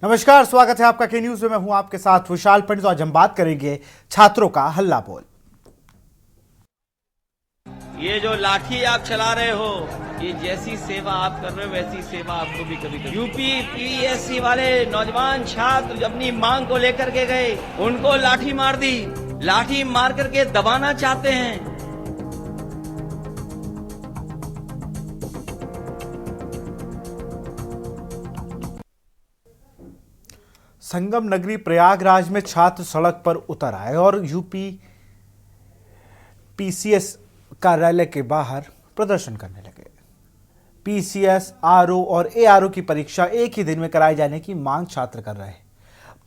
नमस्कार, स्वागत है आपका के न्यूज में। मैं हूं आपके साथ विशाल पंडित। आज हम बात करेंगे छात्रों का हल्ला बोल। ये जो लाठी आप चला रहे हो, ये जैसी सेवा आप कर रहे हो वैसी सेवा आपको भी कभी कभी यूपी पीएससी वाले नौजवान छात्र अपनी मांग को लेकर के गए, उनको लाठी मार दी, लाठी मार करके दबाना चाहते हैं। संगम नगरी प्रयागराज में छात्र सड़क पर उतर आए और यूपी पीसीएस कार्यालय के बाहर प्रदर्शन करने लगे। पीसीएस, आरओ और एआरओ की परीक्षा एक ही दिन में कराए जाने की मांग छात्र कर रहे हैं।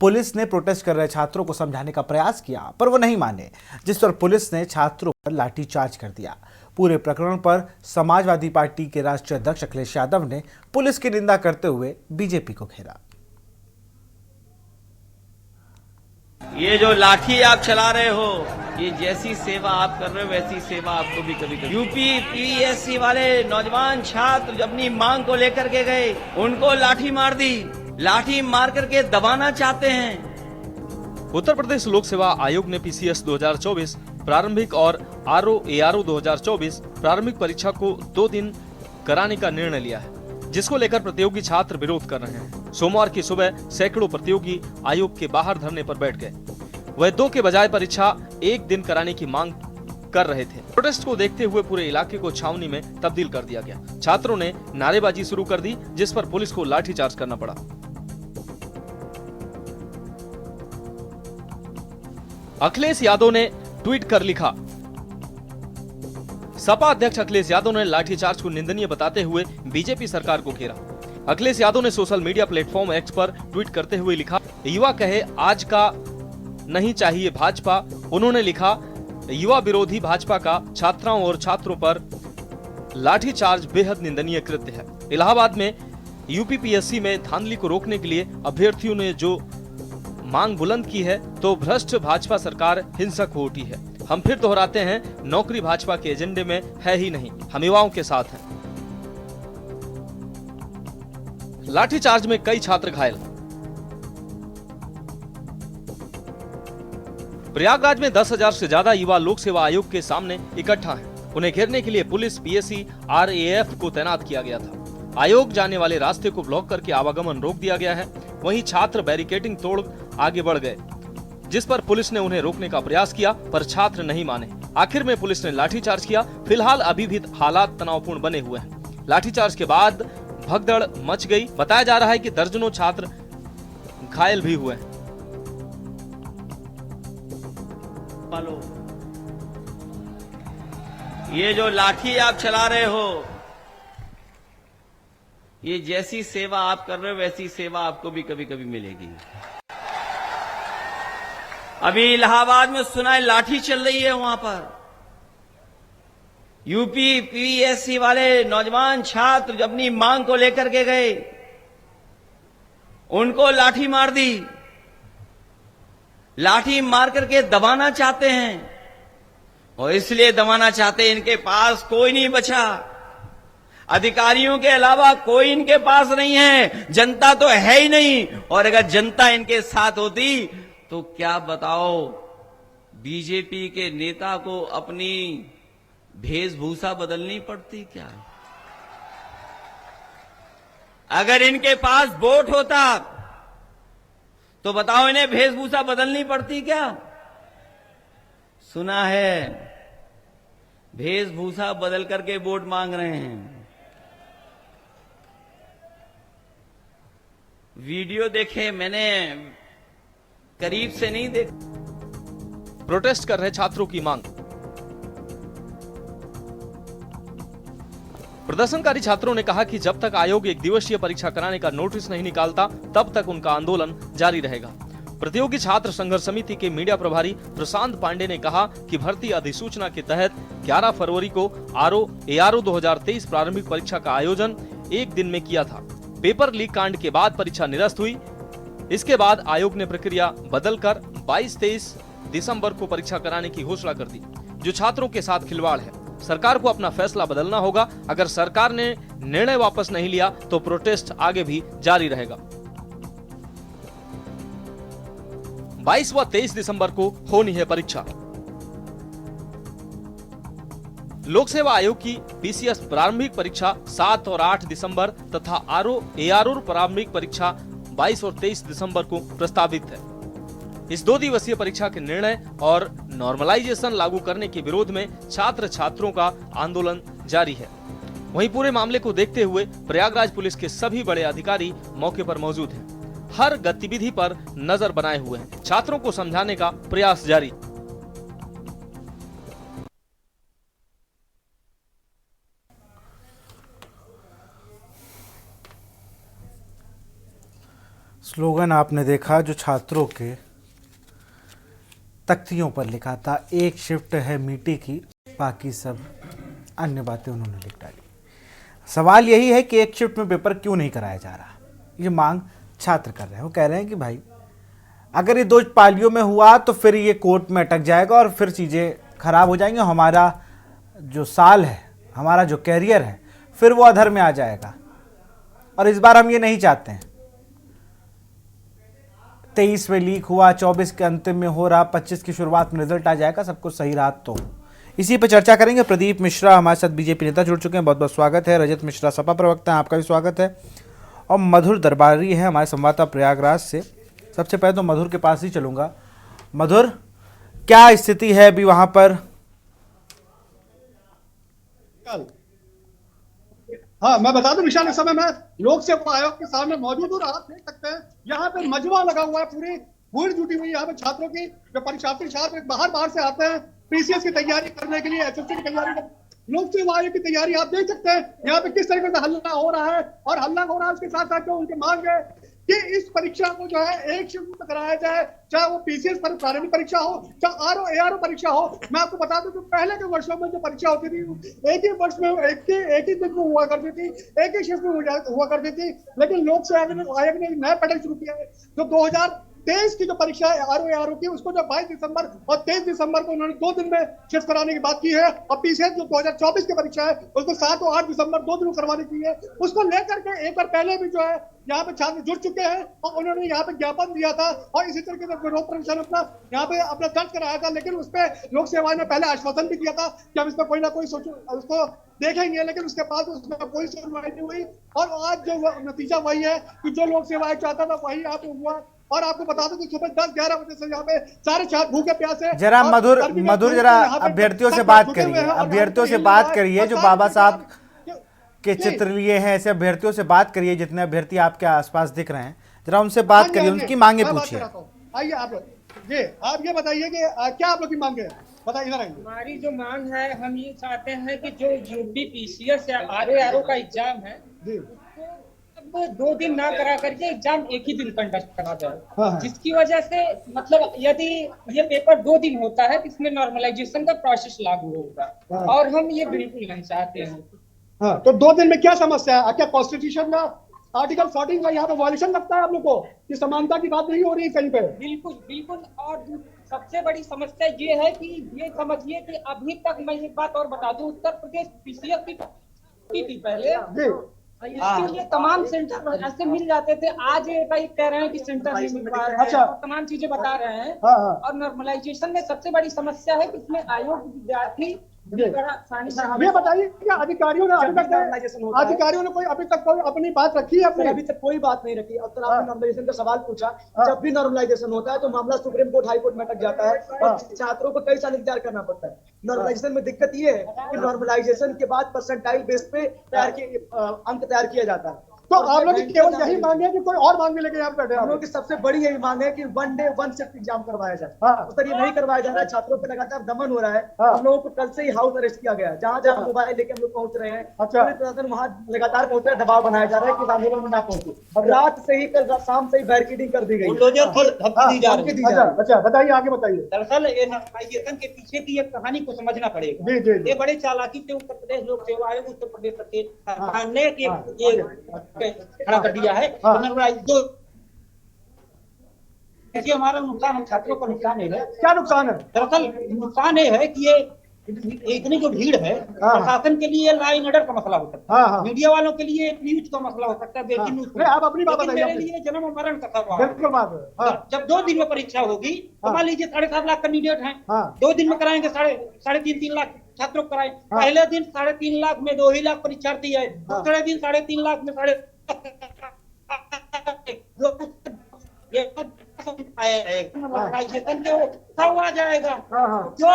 पुलिस ने प्रोटेस्ट कर रहे छात्रों को समझाने का प्रयास किया, पर वो नहीं माने, जिस पर पुलिस ने छात्रों पर लाठीचार्ज कर दिया। पूरे प्रकरण पर समाजवादी पार्टी के राष्ट्रीय अध्यक्ष अखिलेश यादव ने पुलिस की निंदा करते हुए बीजेपी को घेरा। ये जो लाठी आप चला रहे हो, ये जैसी सेवा आप कर रहे हो वैसी सेवा आपको भी कभी कभी यूपी पीएससी वाले नौजवान छात्र अपनी मांग को लेकर के गए, उनको लाठी मार दी, लाठी मार करके दबाना चाहते हैं। उत्तर प्रदेश लोक सेवा आयोग ने पीसीएस 2024 प्रारंभिक और आरओ एआरओ 2024 प्रारंभिक परीक्षा को 2 दिन कराने का निर्णय लिया है, जिसको लेकर प्रतियोगी छात्र विरोध कर रहे हैं। सोमवार की सुबह सैकड़ों प्रतियोगी आयोग के बाहर धरने पर बैठ गए। वह 2 के बजाय परीक्षा 1 दिन कराने की मांग कर रहे थे। प्रोटेस्ट को देखते हुए पूरे इलाके को छावनी में तब्दील कर दिया गया। छात्रों ने नारेबाजी शुरू कर दी, जिस पर पुलिस को लाठीचार्ज करना पड़ा। अखिलेश यादव ने ट्वीट कर लिखा, सपा अध्यक्ष अखिलेश यादव ने लाठीचार्ज को निंदनीय बताते हुए बीजेपी सरकार को घेरा। अखिलेश यादव ने सोशल मीडिया प्लेटफॉर्म एक्स पर ट्वीट करते हुए लिखा, युवा कहे आज का नहीं चाहिए भाजपा। उन्होंने लिखा, युवा विरोधी भाजपा का छात्राओं और छात्रों पर लाठीचार्ज बेहद निंदनीय कृत्य है। इलाहाबाद में यूपीपीएससी में धांधली को रोकने के लिए अभ्यर्थियों ने जो मांग बुलंद की है, तो भ्रष्ट भाजपा सरकार हिंसक हो उठी है। हम फिर दोहराते हैं, नौकरी भाजपा के एजेंडे में है ही नहीं, हम युवाओं के साथ हैं। लाठीचार्ज में कई छात्र घायल। प्रयागराज में 10,000 से ज्यादा युवा लोक सेवा आयोग के सामने इकट्ठा हैं। उन्हें घेरने के लिए पुलिस, पीएससी, आरएएफ को तैनात किया गया था। आयोग जाने वाले रास्ते को ब्लॉक करके आवागमन रोक दिया गया है। वहीं छात्र बैरिकेडिंग तोड़ आगे बढ़ गए, जिस पर पुलिस ने उन्हें रोकने का प्रयास किया, पर छात्र नहीं माने। आखिर में पुलिस ने लाठीचार्ज किया। फिलहाल अभी भी हालात तनावपूर्ण बने हुए हैं। लाठीचार्ज के बाद भगदड़ मच गई। बताया जा रहा है कि दर्जनों छात्र घायल भी हुए हैं। ये जो लाठी आप चला रहे हो, ये जैसी सेवा आप कर रहे हो वैसी सेवा आपको भी कभी कभी मिलेगी। अभी इलाहाबाद में सुना है लाठी चल रही है, वहां पर यूपी पीएससी वाले नौजवान छात्र अपनी मांग को लेकर के गए, उनको लाठी मार दी, लाठी मार करके दबाना चाहते हैं। और इसलिए दबाना चाहते हैं, इनके पास कोई नहीं बचा, अधिकारियों के अलावा कोई इनके पास नहीं है, जनता तो है ही नहीं। और अगर जनता इनके साथ होती तो क्या बताओ, बीजेपी के नेता को अपनी वेशभूषा बदलनी पड़ती क्या? अगर इनके पास वोट होता तो बताओ, इन्हें वेशभूषा बदलनी पड़ती क्या? सुना है वेशभूषा बदल करके वोट मांग रहे हैं। वीडियो देखे मैंने, करीब से नहीं देख। प्रोटेस्ट कर रहे छात्रों की मांग। प्रदर्शनकारी छात्रों ने कहा कि जब तक आयोग एक दिवसीय परीक्षा कराने का नोटिस नहीं निकालता, तब तक उनका आंदोलन जारी रहेगा। प्रतियोगी छात्र संघर्ष समिति के मीडिया प्रभारी प्रशांत पांडे ने कहा कि भर्ती अधिसूचना के तहत 11 फरवरी को आरओ एआरओ 2023 प्रारंभिक परीक्षा का आयोजन 1 दिन में किया था। पेपर लीक कांड के बाद परीक्षा निरस्त हुई। इसके बाद आयोग ने प्रक्रिया बदलकर 22-23 दिसंबर को परीक्षा कराने की घोषणा कर दी, जो छात्रों के साथ खिलवाड़ है। सरकार को अपना फैसला बदलना होगा। अगर सरकार ने निर्णय वापस नहीं लिया तो प्रोटेस्ट आगे भी जारी रहेगा। 22 व 23 दिसंबर को होनी है परीक्षा। लोक सेवा आयोग की पीसीएस प्रारंभिक परीक्षा 7 और 8 दिसंबर तथा एआरओ प्रारंभिक परीक्षा 22 और 23 दिसंबर को प्रस्तावित है। इस 2 दिवसीय परीक्षा के निर्णय और नॉर्मलाइजेशन लागू करने के विरोध में छात्र छात्रों का आंदोलन जारी है। वहीं पूरे मामले को देखते हुए प्रयागराज पुलिस के सभी बड़े अधिकारी मौके पर मौजूद हैं। हर गतिविधि पर नजर बनाए हुए हैं। छात्रों को समझाने का प्रयास जारी। स्लोगन आपने देखा जो छात्रों के तख्तियों पर लिखा था, एक शिफ्ट है मीटी की, बाकी सब अन्य बातें उन्होंने लिख डाली। सवाल यही है कि एक शिफ्ट में पेपर क्यों नहीं कराया जा रहा, ये मांग छात्र कर रहे हैं। वो कह रहे हैं कि भाई अगर ये 2 पालियों में हुआ तो फिर ये कोर्ट में अटक जाएगा और फिर चीज़ें खराब हो जाएंगी। हमारा जो साल है, हमारा जो कैरियर है, फिर वो अधर में आ जाएगा और इस बार हम ये नहीं चाहते हैं। 23 में लीक हुआ, 24 के अंतिम में हो रहा, 25 की शुरुआत में रिजल्ट आ जाएगा, सब कुछ सही रहा तो। इसी पे चर्चा करेंगे। प्रदीप मिश्रा हमारे साथ बीजेपी नेता जुड़ चुके हैं, बहुत बहुत स्वागत है। रजत मिश्रा सपा प्रवक्ता हैं, आपका भी स्वागत है। और मधुर दरबारी है हमारे संवाददाता प्रयागराज से। सबसे पहले तो मधुर के पास ही चलूंगा। मधुर, क्या स्थिति है अभी वहां पर? हाँ, मैं बता दूं विशाल, इस समय मैं लोक सेवा आयोग के सामने मौजूद हूँ। आप देख सकते हैं यहाँ पे मजमा लगा हुआ है, पूरी भीड़ जुटी हुई है यहाँ पे छात्रों की। जो परीक्षार्थी छात्र बाहर से आते हैं पीसीएस की तैयारी करने के लिए, एसएससी की तैयारी, लोक सेवा आयोग की तैयारी। आप देख सकते हैं यहाँ पे किस तरीके से हल्ला हो रहा है, और हल्ला हो रहा है उसके साथ साथ जो उनकी मांग है कि इस परीक्षा को जो है एक शिफ्ट में कराया जाए, चाहे वो पीसीएस पर प्रारंभिक परीक्षा हो, चाहे एआरओ परीक्षा हो। मैं आपको बता दूं कि पहले के वर्षों में जो परीक्षा होती थी एक ही वर्ष में एक ही दिन में हुआ करती थी, एक ही शिफ्ट में हुआ करती थी। लेकिन लोक सेवा आयोग ने नया पैटर्न शुरू किया है। जो 2023 की जो परीक्षा है एआरओ की, उसको जो 22 दिसंबर और 23 दिसंबर को उन्होंने 2 दिन में शिफ्ट कराने की बात की है। और पीसीएस जो 2024 की परीक्षा है उसको 7 और 8 दिसंबर 2 दिन करवाने की है। उसको लेकर के एक बार पहले भी जो है यहाँ पे छात्र जुड़ चुके हैं और उन्होंने यहाँ पे ज्ञापन दिया था और इसी तरीके से विरोध प्रदर्शन यहाँ पे अपना दर्ज कराया था। लेकिन उस पर लोक सेवा ने पहले आश्वासन भी दिया था कि हम इस पर कोई ना कोई उसको देखेंगे, लेकिन उसके बाद उसमें कोई सुनवाई नहीं हुई। और आज जो नतीजा वही है कि जो लोक सेवा चाहता था वही यहाँ पे हुआ। और आपको बता दूं कि सुबह 10-11 बजे से यहाँ पे सारे छात्र भूखे प्यासे। जरा मधुर जरा अभ्यर्थियों से बात करिए, जो बाबा साहब के चित्र लिए हैं, ऐसे अभ्यर्थियों से बात करिए, जितने अभ्यर्थी आपके आसपास दिख रहे हैं, जरा उनसे बात करिए, उनकी मांगे पूछिए। आइए आप ये बताइए कि क्या आप लोग की मांगे है, बताइए इधर आइए। हमारी जो मांग है, हम ये चाहते हैं कि जो यूपी पीसीएस या आरओ का एग्जाम है, उसको 2 दिन ना करा करके एग्जाम एक ही दिन कंडक्ट करा जाए। जिसकी वजह से मतलब यदि ये पेपर 2 दिन होता है तो इसमें नॉर्मलाइजेशन का प्रोसेस लागू होगा, और हम ये बिल्कुल नहीं चाहते हैं। हाँ, तो 2 दिन में क्या समस्या है? क्या कॉन्स्टिट्यूशन का आर्टिकल 14 का यहाँ पे वॉल्यूशन लगता है आप लोग को कि समानता की बात नहीं हो रही है कहीं पे? बिल्कुल। और सबसे बड़ी समस्या ये है कि ये समझिए कि अभी तक मैं एक बात और बता दूं, उत्तर प्रदेश पीसीएस की थी पहले, इसके लिए तमाम सेंटर ऐसे मिल जाते थे। आज कह रहे हैं कि सेंटर नहीं मिल पा रहा है, अच्छा, तमाम चीजें बता रहे हैं। और नॉर्मलाइजेशन में सबसे बड़ी समस्या है कि इसमें आयोग विद्यार्थी ये बताइए क्या अधिकारियों ने कोई अभी तक कोई अपनी बात रखी है? अभी तक कोई बात नहीं रखी। अब तो आपने नॉर्मलाइजेशन का सवाल पूछा, जब भी नॉर्मलाइजेशन होता है तो मामला सुप्रीम कोर्ट हाई कोर्ट में अटक जाता है और छात्रों को कई साल इंतजार करना पड़ता है। नॉर्मलाइजेशन में दिक्कत ये है कि नॉर्मलाइजेशन के बाद परसेंटाइल बेस पे अंक तैयार किया जाता है। तो आप लोग केवल यही मांग है कि कोई और मांग लेके यहाँ बैठे? हम लोग की सबसे बड़ी यही मांग है कि 1 डे 1 शिफ्ट एग्जाम करवाया जाए। उस ये नहीं करवाया जा रहा है, छात्रों पे लगातार दमन हो रहा है। हम लोगों को कल से ही हाउस अरेस्ट किया गया है, जहाँ मोबाइल लेके हम लोग पहुंच रहे हैं। अच्छा, प्रशासन वहाँ लगातार पहुंच रहा है, दबाव बनाया जा रहा है कि आंदोलन में ना पहुंचे। अब रात से ही, कल शाम से ही बैरिकेडिंग कर दी गई। अच्छा, बताइए, आगे बताइए। दरअसल ये नॉर्मलाइजेशन के पीछे की एक कहानी को समझना पड़ेगा। ये बड़े चालाकी से उत्तर प्रदेश लोक सेवा आयोग, उत्तर प्रदेश सरकार ने खड़ा कर दिया है। हमारा नुकसान, हम छात्रों का नुकसान है। क्या नुकसान है? दरअसल नुकसान ये है कि ये इतनी जो भीड़ है, प्रशासन के लिए लॉ एंड ऑर्डर का मसला हो सकता है, मीडिया वालों के लिए न्यूज का मसला हो सकता है, ब्रेकिंग न्यूज। आप अपनी बात लेकिन बताइए। मेरे लिए जन्म और मरण का सवाल है। बिल्कुल बात है। जब 2 दिन में परीक्षा होगी तो मान लीजिए 7.5 लाख कैंडिडेट हैं, 2 दिन में कराएंगे, 3.5 लाख छात्रों को कराएं। पहले दिन 3.5 लाख में 2 ही लाख परीक्षार्थी है, दूसरे दिन 3.5 लाख में आ जाएगा जो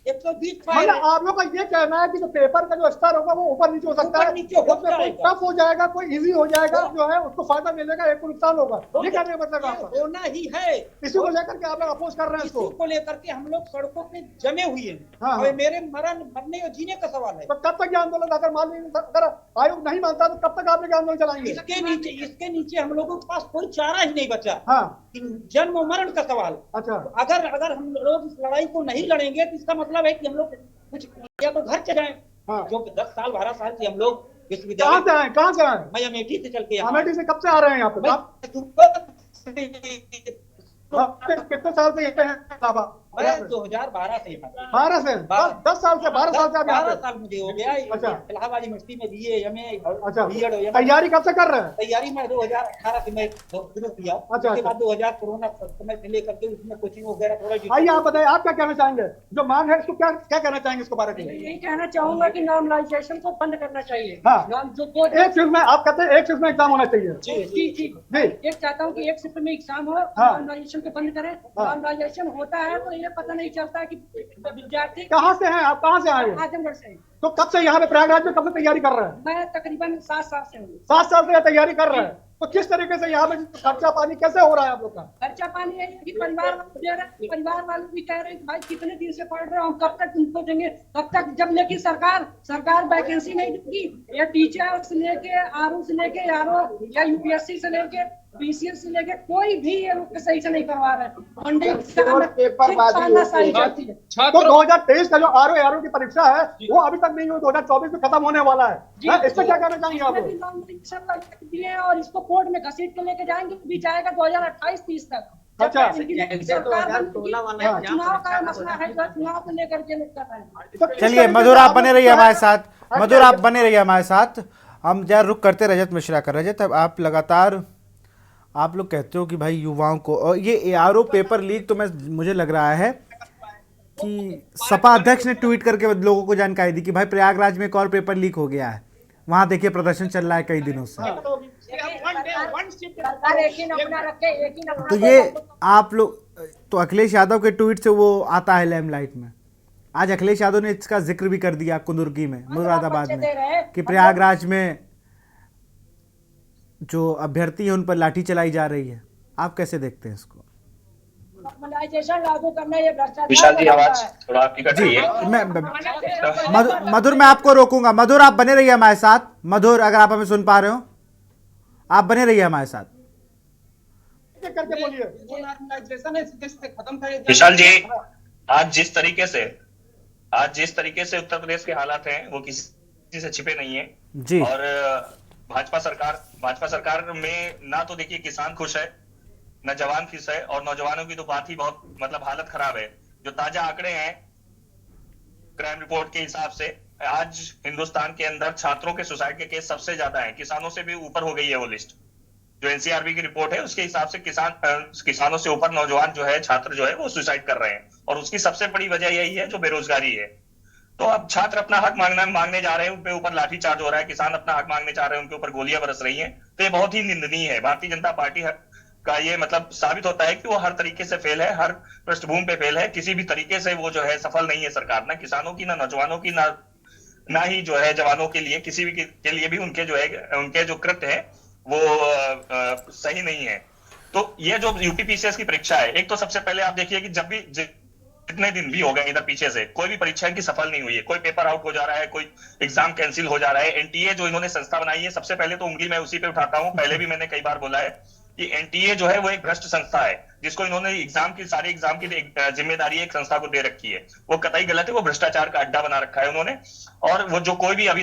120 मतलब आप लोग का ये कहना है कि जो पेपर का जो स्तर होगा वो ऊपर नीचे हो सकता है, नीचे हो उसमें कोई टफ हो जाएगा, कोई इजी हो जाएगा, जो है उसको फायदा मिलेगा, एक को नुकसान होगा। ये कहने का मतलब आपका होना ही है। इसी को लेकर के आप लोग अपोज कर रहे हैं इसको। इसी को लेकर के हम लोग सड़कों पे जमे हुए हैं। हाँ, और मेरे मरने और जीने का सवाल है। तो कब तक ये आंदोलन, अगर मान लीजिए अगर आयोग नहीं मानता तो कब तक आप लोग आंदोलन चलाएंगे? इसके नीचे हम लोगों के पास कोई चारा ही नहीं बचा। जन्म और मरण का सवाल। अच्छा, अगर हम लोग इस लड़ाई को नहीं लड़ेंगे तो इसका मतलब है कि हम लोग कुछ या तो घर चले जाएं। जो 10 साल 12 साल से हम लोग विश्वविद्यालय कहाँ से आए? मैं अमेठी से चल के अमेठी से कब से आ रहे हैं यहाँ पे आप? कितने साल से यहाँ हैं? मैं 2012 से 12 से 10 साल से 12 साल से आप यहाँ 12 पे? साल मुझे हो गया। अच्छा। इलाहाबाद यूनिवर्सिटी में BA MA अच्छा, B.Ed तैयारी कब से कर रहे हैं? तैयारी में 2018 से मैं शुरू किया। अच्छा, उसके बाद 2000 कोरोना समय से लेकर के उसमें कोचिंग वगैरह थोड़ा। आइए आप बताइए, आप क्या कहना चाहेंगे? जो मांग है इसको क्या क्या कहना चाहेंगे इसके बारे में? यही कहना चाहूंगा कि नॉर्मलाइजेशन को बंद करना चाहिए। हाँ। जो एक शिफ्ट में आप कहते हैं एक शिफ्ट में एग्जाम होना चाहिए। जी एक चाहता हूँ कि एक शिफ्ट में एग्जाम हो, नॉर्मलाइजेशन को बंद करें। नॉर्मलाइजेशन होता है तो ये पता नहीं चलता कि विद्यार्थी कहाँ से हैं आप? कहाँ से आए हैं? आजमगढ़ से। तो कब से यहाँ पे प्रयागराज में कब से तैयारी कर रहे हैं? मैं तकरीबन 7 साल से हूँ। 7 साल से तैयारी कर रहे हैं। तो किस तरीके से यहाँ पे खर्चा पानी कैसे हो रहा है आप लोग का? खर्चा पानी है कि परिवार वाले दे रहे हैं, परिवार वाले भी कह रहे हैं कि भाई कितने दिन से पढ़ रहे हो, हम कब तक तुमको देंगे, कब तक। जब लेकिन सरकार वैकेंसी नहीं देगी। ये टीचर से लेके आरओ से लेके या UPSC से लेके BCS से लेके कोई भी ये लोग सही से नहीं करवा रहे। तो 2023 का जो आरओ की परीक्षा है वो अभी तक नहीं हुई, 2024 में खत्म होने वाला है। इस पर क्या कहना चाहेंगे आप? दिए और इसको कोर्ट में घसीट के लेके जाएंगे, भी जाएगा 2028-30 तक। अच्छा, चुनाव का मसला है, चुनाव को लेकर के लोग कर रहे हैं। चलिए मधुर आप बने रहिए हमारे साथ, मधुर आप बने रहिए हमारे साथ। हम जरा रुक करते रजत मिश्रा कर। रजत, अब आप लगातार आप लोग कहते हो कि भाई युवाओं को, और ये ARO पेपर लीक तो मुझे लग रहा है कि सपा अध्यक्ष ने ट्वीट करके लोगों को जानकारी दी कि भाई प्रयागराज में एक और पेपर लीक हो गया है, वहां देखिए प्रदर्शन चल रहा है कई दिनों से। तो ये आप लोग, तो अखिलेश यादव के ट्वीट से वो आता है लाइमलाइट में। आज अखिलेश यादव ने इसका जिक्र भी कर दिया कुंदुर्गी में, मुरादाबाद में, कि प्रयागराज में जो अभ्यर्थी है उन पर लाठी चलाई जा रही है। आप कैसे देखते हैं इसको? लागू करना ये विशाल जी आवाज थोड़ा आपकी कट रही है। मधुर मैं आपको रोकूंगा। मधुर आप बने रहिए हमारे साथ। मधुर अगर आप हमें सुन पा रहे हो, आप बने रहिए हमारे साथ। विशाल जी, आज जिस तरीके से उत्तर प्रदेश के हालात हैं वो किसी से छिपे नहीं है जी। और भाजपा सरकार में ना तो देखिए किसान खुश है, न जवान खुश है, और नौजवानों की तो बात ही बहुत मतलब हालत खराब है। जो ताजा आंकड़े हैं क्राइम रिपोर्ट के हिसाब से, आज हिंदुस्तान के अंदर छात्रों के सुसाइड के केस सबसे ज्यादा है, किसानों से भी ऊपर हो गई है वो लिस्ट। जो NCRB की रिपोर्ट है उसके हिसाब से किसानों से ऊपर नौजवान जो है, छात्र जो है वो सुसाइड कर रहे हैं, और उसकी सबसे बड़ी वजह यही है जो बेरोजगारी है। तो अब छात्र अपना हक मांगने जा रहे हैं, उनके ऊपर लाठीचार्ज हो रहा है, किसान अपना हक मांगने जा रहे हैं, उनके ऊपर गोलियां बरस रही हैं। तो ये बहुत ही निंदनीय है। भारतीय जनता पार्टी का ये मतलब साबित होता है कि वो हर तरीके से फेल है, हर पृष्ठभूमि पे फेल है। किसी भी तरीके से वो जो है सफल नहीं है सरकार, ना किसानों की, ना नौजवानों की, ना ही जो है जवानों के लिए, किसी भी के लिए भी उनके जो कृत्य है वो सही नहीं है। तो ये जो UPPCS की परीक्षा है, एक तो सबसे पहले आप देखिए कि जब भी कितने दिन भी हो गए इधर पीछे से कोई भी परीक्षा की सफल नहीं हुई है, कोई पेपर आउट हो जा रहा है, कोई एग्जाम कैंसिल हो जा रहा है। NTA जो इन्होंने संस्था बनाई है, सबसे पहले तो उंगली मैं उसी पे उठाता हूं। पहले भी मैंने कई बार बोला है कि NTA जो है वो एक भ्रष्ट संस्था है, जिसको इन्होंने सारे एग्जाम की जिम्मेदारी एक संस्था को दे रखी है। वो कतई गलत है, वो भ्रष्टाचार का अड्डा बना रखा है उन्होंने, और वो जो कोई भी अभी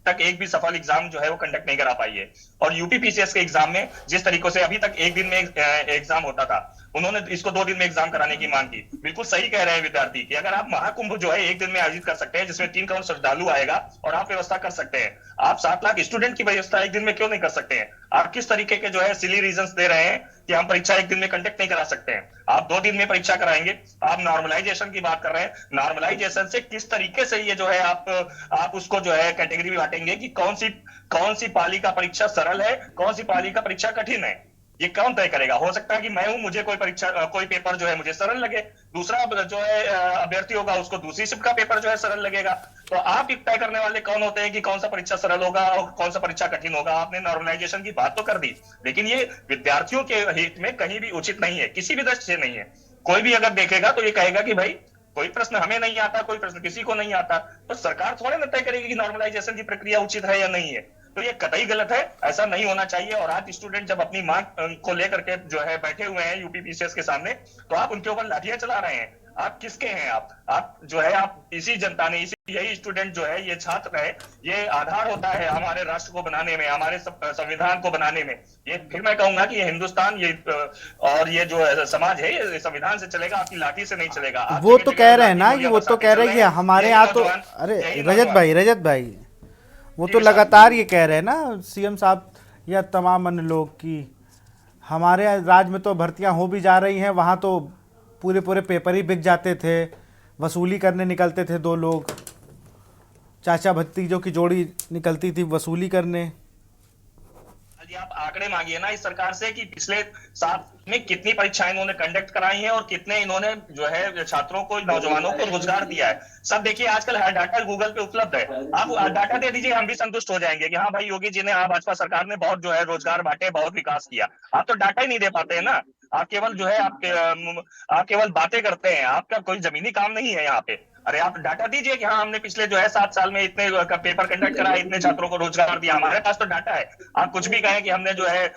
तक एक भी सफल एग्जाम जो है वो कंडक्ट नहीं करा पाई है। और यूपी पीसीएस के एग्जाम में जिस तरीकों से अभी तक एक दिन में एग्जाम होता था, उन्होंने इसको 2 दिन में एग्जाम कराने की मांग की। बिल्कुल सही कह रहे हैं विद्यार्थी कि अगर आप महाकुंभ जो है 1 दिन में आयोजित कर सकते हैं, जिसमें 3 करोड़ श्रद्धालु आएगा और आप व्यवस्था कर सकते हैं, आप 7 लाख स्टूडेंट की व्यवस्था 1 दिन में क्यों नहीं कर सकते हैं? आप किस तरीके के जो है सिली रीजंस दे रहे हैं कि हम परीक्षा 1 दिन में कंडक्ट नहीं करा सकते हैं? आप 2 दिन में परीक्षा कराएंगे। आप नॉर्मलाइजेशन की बात कर रहे हैं, नॉर्मलाइजेशन से किस तरीके से ये जो है आप उसको जो है कैटेगरी में बांटेंगे कि कौन सी पाली का परीक्षा सरल है, कौन सी पाली का परीक्षा कठिन है? ये कौन तय करेगा? हो सकता है कि मैं हूं, मुझे कोई पेपर जो है मुझे सरल लगे, दूसरा जो है अभ्यर्थी होगा उसको दूसरी शिफ्ट का पेपर जो है सरल लगेगा। तो आप तय करने वाले कौन होते हैं कि कौन सा परीक्षा सरल होगा और कौन सा परीक्षा कठिन होगा? आपने नॉर्मलाइजेशन की बात तो कर दी, लेकिन ये विद्यार्थियों के हित में कहीं भी उचित नहीं है, किसी भी दृष्टि से नहीं है। कोई भी अगर देखेगा तो ये कहेगा कि भाई कोई प्रश्न हमें नहीं आता, कोई प्रश्न किसी को नहीं आता, तो सरकार थोड़े ना तय करेगी कि नॉर्मलाइजेशन की प्रक्रिया उचित है या नहीं है। तो ये कतई गलत है, ऐसा नहीं होना चाहिए। और आज स्टूडेंट जब अपनी मांग को लेकर के जो है बैठे हुए हैं यूपी पीसीएस के सामने, तो आप उनके ऊपर लाठियां चला रहे हैं। आप किसके हैं? आप जो है आप इसी जनता ने, यही स्टूडेंट जो है, ये छात्र है, ये आधार होता है हमारे राष्ट्र को बनाने में, हमारे संविधान को बनाने में। ये फिर मैं कहूंगा कि ये हिंदुस्तान ये और ये जो समाज है ये संविधान से चलेगा, आपकी लाठी से नहीं चलेगा। वो तो कह रहे हैं ना कि वो तो कह रहे हैं कि हमारे यहाँ तो, अरे रजत भाई वो तो लगातार ये कह रहे हैं ना सीएम साहब या तमाम अन्य लोग कि हमारे राज्य में तो भर्तियां हो भी जा रही हैं, वहाँ तो पूरे पेपर ही बिक जाते थे, वसूली करने निकलते थे 2 लोग, चाचा भतीजों की जोड़ी निकलती थी वसूली करने। आप आंकड़े मांगिए ना इस सरकार से कि पिछले साल में कितनी परीक्षाएं इन्होंने कंडक्ट कराई हैं और कितने इन्होंने जो है छात्रों को, नौजवानों को रोजगार दिया है। सब देखिए, आजकल हर डाटा गूगल पे उपलब्ध है, आप डाटा दे दीजिए, हम भी संतुष्ट हो जाएंगे कि हाँ भाई योगी जी ने, भाजपा सरकार ने बहुत जो है रोजगार बांटे, बहुत विकास किया। आप तो डाटा ही नहीं दे पाते हैं ना, आप केवल जो है आप केवल बातें करते हैं, आपका कोई जमीनी काम नहीं है यहाँ पे। अरे आप डाटा दीजिए कि हाँ हमने पिछले जो है 7 साल में इतने पेपर कंडक्ट करा, इतने छात्रों को रोजगार दिया। हमारे पास तो डाटा है। आप कुछ भी कहें कि हमने जो है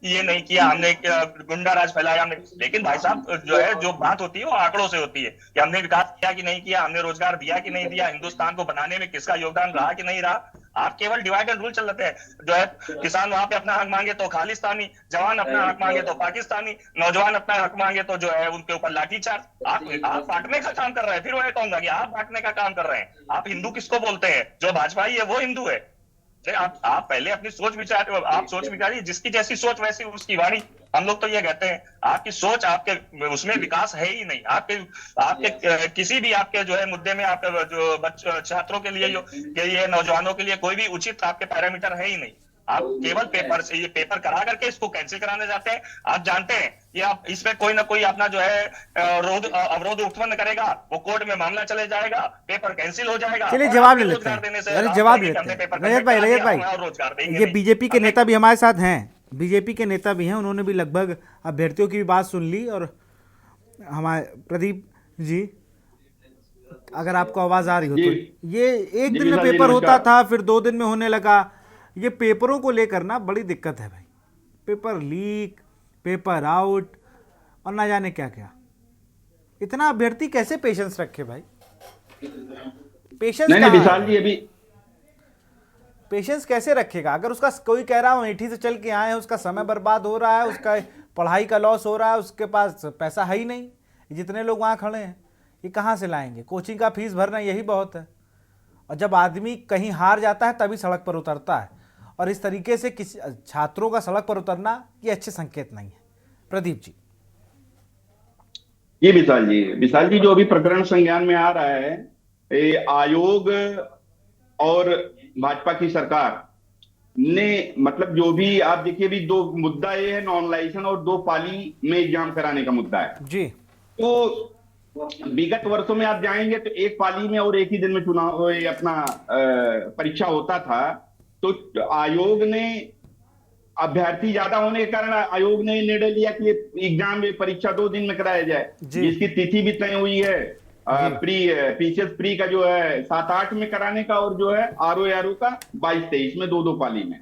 ये नहीं किया, हमने गुंडा राज फैलाया, हमने, लेकिन भाई साहब जो है जो बात होती है वो आंकड़ों से होती है कि हमने विकास किया कि नहीं किया, हमने रोजगार दिया कि नहीं दिया, हिंदुस्तान को बनाने में किसका योगदान रहा कि नहीं रहा। आप केवल डिवाइड एंड रूल चलते हैं, जो है किसान वहां पे अपना हक मांगे तो खालिस्तानी, जवान अपना हक मांगे तो पाकिस्तानी, नौजवान अपना हक मांगे तो जो है उनके ऊपर लाठीचार्ज। आप बांटने का काम कर रहे हैं। फिर मैं कहूंगा कि आप बांटने का काम कर रहे हैं। आप हिंदू किसको बोलते हैं? जो भाजपाई है वो हिंदू है। आप पहले अपनी सोच विचारिए, जिसकी जैसी सोच वैसी उसकी वाणी। हम लोग तो ये कहते हैं आपकी सोच, आपके उसमें विकास है ही नहीं। आपके किसी भी आपके जो है मुद्दे में आपके जो छात्रों के लिए नौजवानों के लिए कोई भी उचित आपके पैरामीटर है ही नहीं। आप केवल पेपर करा करके इसको कैंसिल कराने जाते हैं। आप जानते हैं कि आप इसमें कोई ना कोई अपना जो है अवरोध उत्पन्न करेगा, वो कोर्ट में मामला चले जाएगा, पेपर कैंसिल हो जाएगा। चलिए जवाब ले लेते हैं, जवाब लेते हैं। रजत भाई ये बीजेपी के नेता भी हमारे साथ हैं, बीजेपी के नेता भी हैं, उन्होंने भी लगभग अभ्यर्थियों की भी बात सुन ली। और हमारे प्रदीप जी, अगर आपको आवाज आ रही हो तो, ये 1 दिन में पेपर होता था, फिर 2 दिन में होने लगा। ये पेपरों को लेकर ना बड़ी दिक्कत है भाई, पेपर लीक, पेपर आउट और ना जाने क्या क्या। इतना अभ्यर्थी कैसे पेशेंस रखे भाई? पेशेंस नहीं विशाल जी, अभी पेशेंस कैसे रखेगा? अगर उसका कोई कह रहा है अमेठी से चल के आए हैं, उसका समय बर्बाद हो रहा है, उसका पढ़ाई का लॉस हो रहा है, उसके पास पैसा है ही नहीं, जितने लोग वहाँ खड़े हैं ये कहाँ से लाएंगे? कोचिंग का फीस भरना यही बहुत है। और जब आदमी कहीं हार जाता है तभी सड़क पर उतरता है, और इस तरीके से किसी छात्रों का सड़क पर उतरना ये अच्छे संकेत नहीं है। प्रदीप जी। ये विशाल जी जो अभी प्रकरण संज्ञान में आ रहा है, आयोग और भाजपा की सरकार ने, मतलब जो भी आप देखिए, अभी 2 मुद्दा ये है, नॉर्मलाइजेशन और 2 पाली में एग्जाम कराने का मुद्दा है जी। तो विगत वर्षों में आप जाएंगे तो 1 पाली में और 1 ही दिन में चुनाव अपना परीक्षा होता था। तो आयोग ने, अभ्यर्थी ज्यादा होने के कारण आयोग ने निर्णय लिया कि एग्जाम में परीक्षा 2 दिन में कराया जाए, जिसकी तिथि भी तय हुई है। पीसीएस प्री का जो है 7-8 में कराने का, और जो है आरओ का 22-23 में 2-2 पाली में।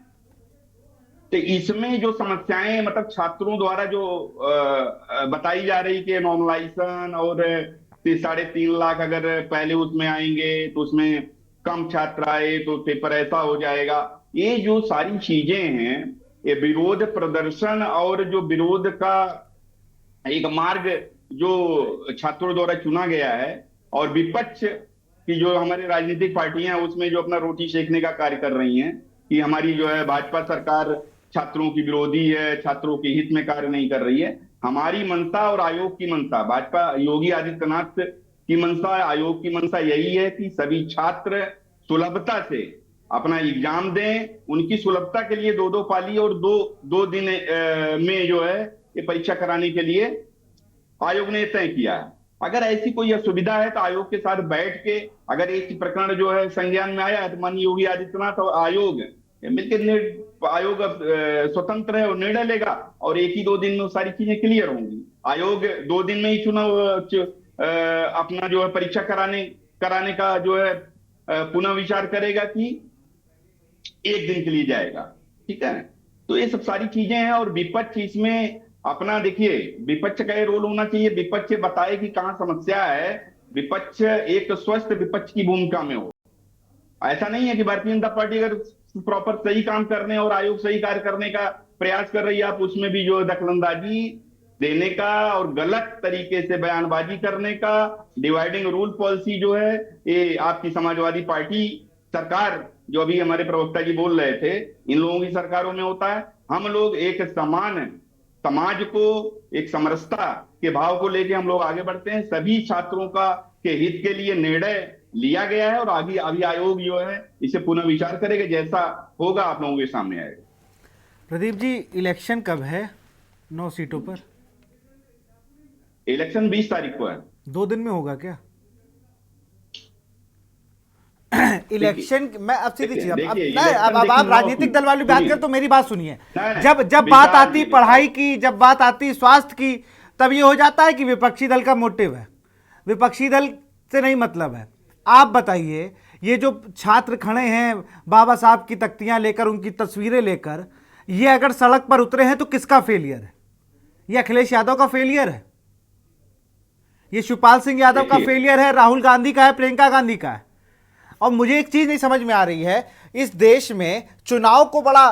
तो इसमें जो समस्याएं, मतलब छात्रों द्वारा जो बताई जा रही कि नॉर्मलाइजेशन और 3.5 लाख अगर पहले उसमें आएंगे तो उसमें कम छात्र आए तो पेपर ऐसा हो जाएगा, ये जो सारी चीजें हैं ये विरोध प्रदर्शन और जो विरोध का एक मार्ग जो छात्रों द्वारा चुना गया है, और विपक्ष की जो हमारी राजनीतिक पार्टियां हैं उसमें जो अपना रोटी सेकने का कार्य कर रही हैं कि हमारी जो है भाजपा सरकार छात्रों की विरोधी है, छात्रों के हित में कार्य नहीं कर रही है। हमारी मंशा और आयोग की मंशा, भाजपा योगी आदित्यनाथ की मंशा, आयोग की मंशा यही है कि सभी छात्र सुलभता से अपना एग्जाम दें। उनकी सुलभता के लिए 2-2 पाली और दो दिन में जो है ये परीक्षा कराने के लिए आयोग ने तय किया है। अगर ऐसी कोई असुविधा है तो आयोग के साथ बैठ के, अगर एक प्रकरण जो है संज्ञान में आया है तो माननीय योगी आदित्यनाथ और आयोग मिलकर, आयोग स्वतंत्र है और निर्णय लेगा और 1 ही 2 दिन में सारी चीजें क्लियर होंगी। आयोग 2 दिन में ही चुनाव अपना जो है परीक्षा कराने का जो है पुनः विचार करेगा कि 1 दिन के लिए जाएगा। ठीक है, तो ये सब सारी चीजें हैं। और विपक्ष इसमें अपना, देखिए विपक्ष का ये रोल होना चाहिए, विपक्ष बताए कि कहां समस्या है, विपक्ष एक स्वस्थ विपक्ष की भूमिका में हो। ऐसा नहीं है कि भारतीय जनता पार्टी अगर प्रॉपर सही काम करने और आयोग सही कार्य करने का प्रयास कर रही है, आप उसमें भी जो दखलंदाजी देने का और गलत तरीके से बयानबाजी करने का, डिवाइडिंग रूल पॉलिसी जो है ये आपकी समाजवादी पार्टी सरकार, जो अभी हमारे प्रवक्ता जी बोल रहे थे, इन लोगों की सरकारों में होता है। हम लोग एक समान समाज को, एक समरसता के भाव को लेके हम लोग आगे बढ़ते हैं। सभी छात्रों का के हित के लिए निर्णय लिया गया है और आगे अभी आयोग जो है इसे पुनः विचार करेगा, जैसा होगा आप लोगों के सामने आएगा। प्रदीप जी, इलेक्शन कब है 9 सीटों पर? इलेक्शन 20 तारीख को है। 2 दिन में होगा क्या इलेक्शन? मैं अब सीधी चीज, अब आप राजनीतिक दल वाली बात कर तो मेरी बात सुनिए। जब बात आती पढ़ाई की, जब बात आती स्वास्थ्य की, तब ये हो जाता है कि विपक्षी दल का मोटिव है, विपक्षी दल से नहीं मतलब है। आप बताइए, ये जो छात्र खड़े हैं बाबा साहब की तख्तियां लेकर, उनकी तस्वीरें लेकर, ये अगर सड़क पर उतरे हैं तो किसका फेलियर है? ये अखिलेश यादव का फेलियर है, ये शिवपाल सिंह यादव का फेलियर है, राहुल गांधी का है, प्रियंका गांधी का है। और मुझे एक चीज नहीं समझ में आ रही है, इस देश में चुनाव को बड़ा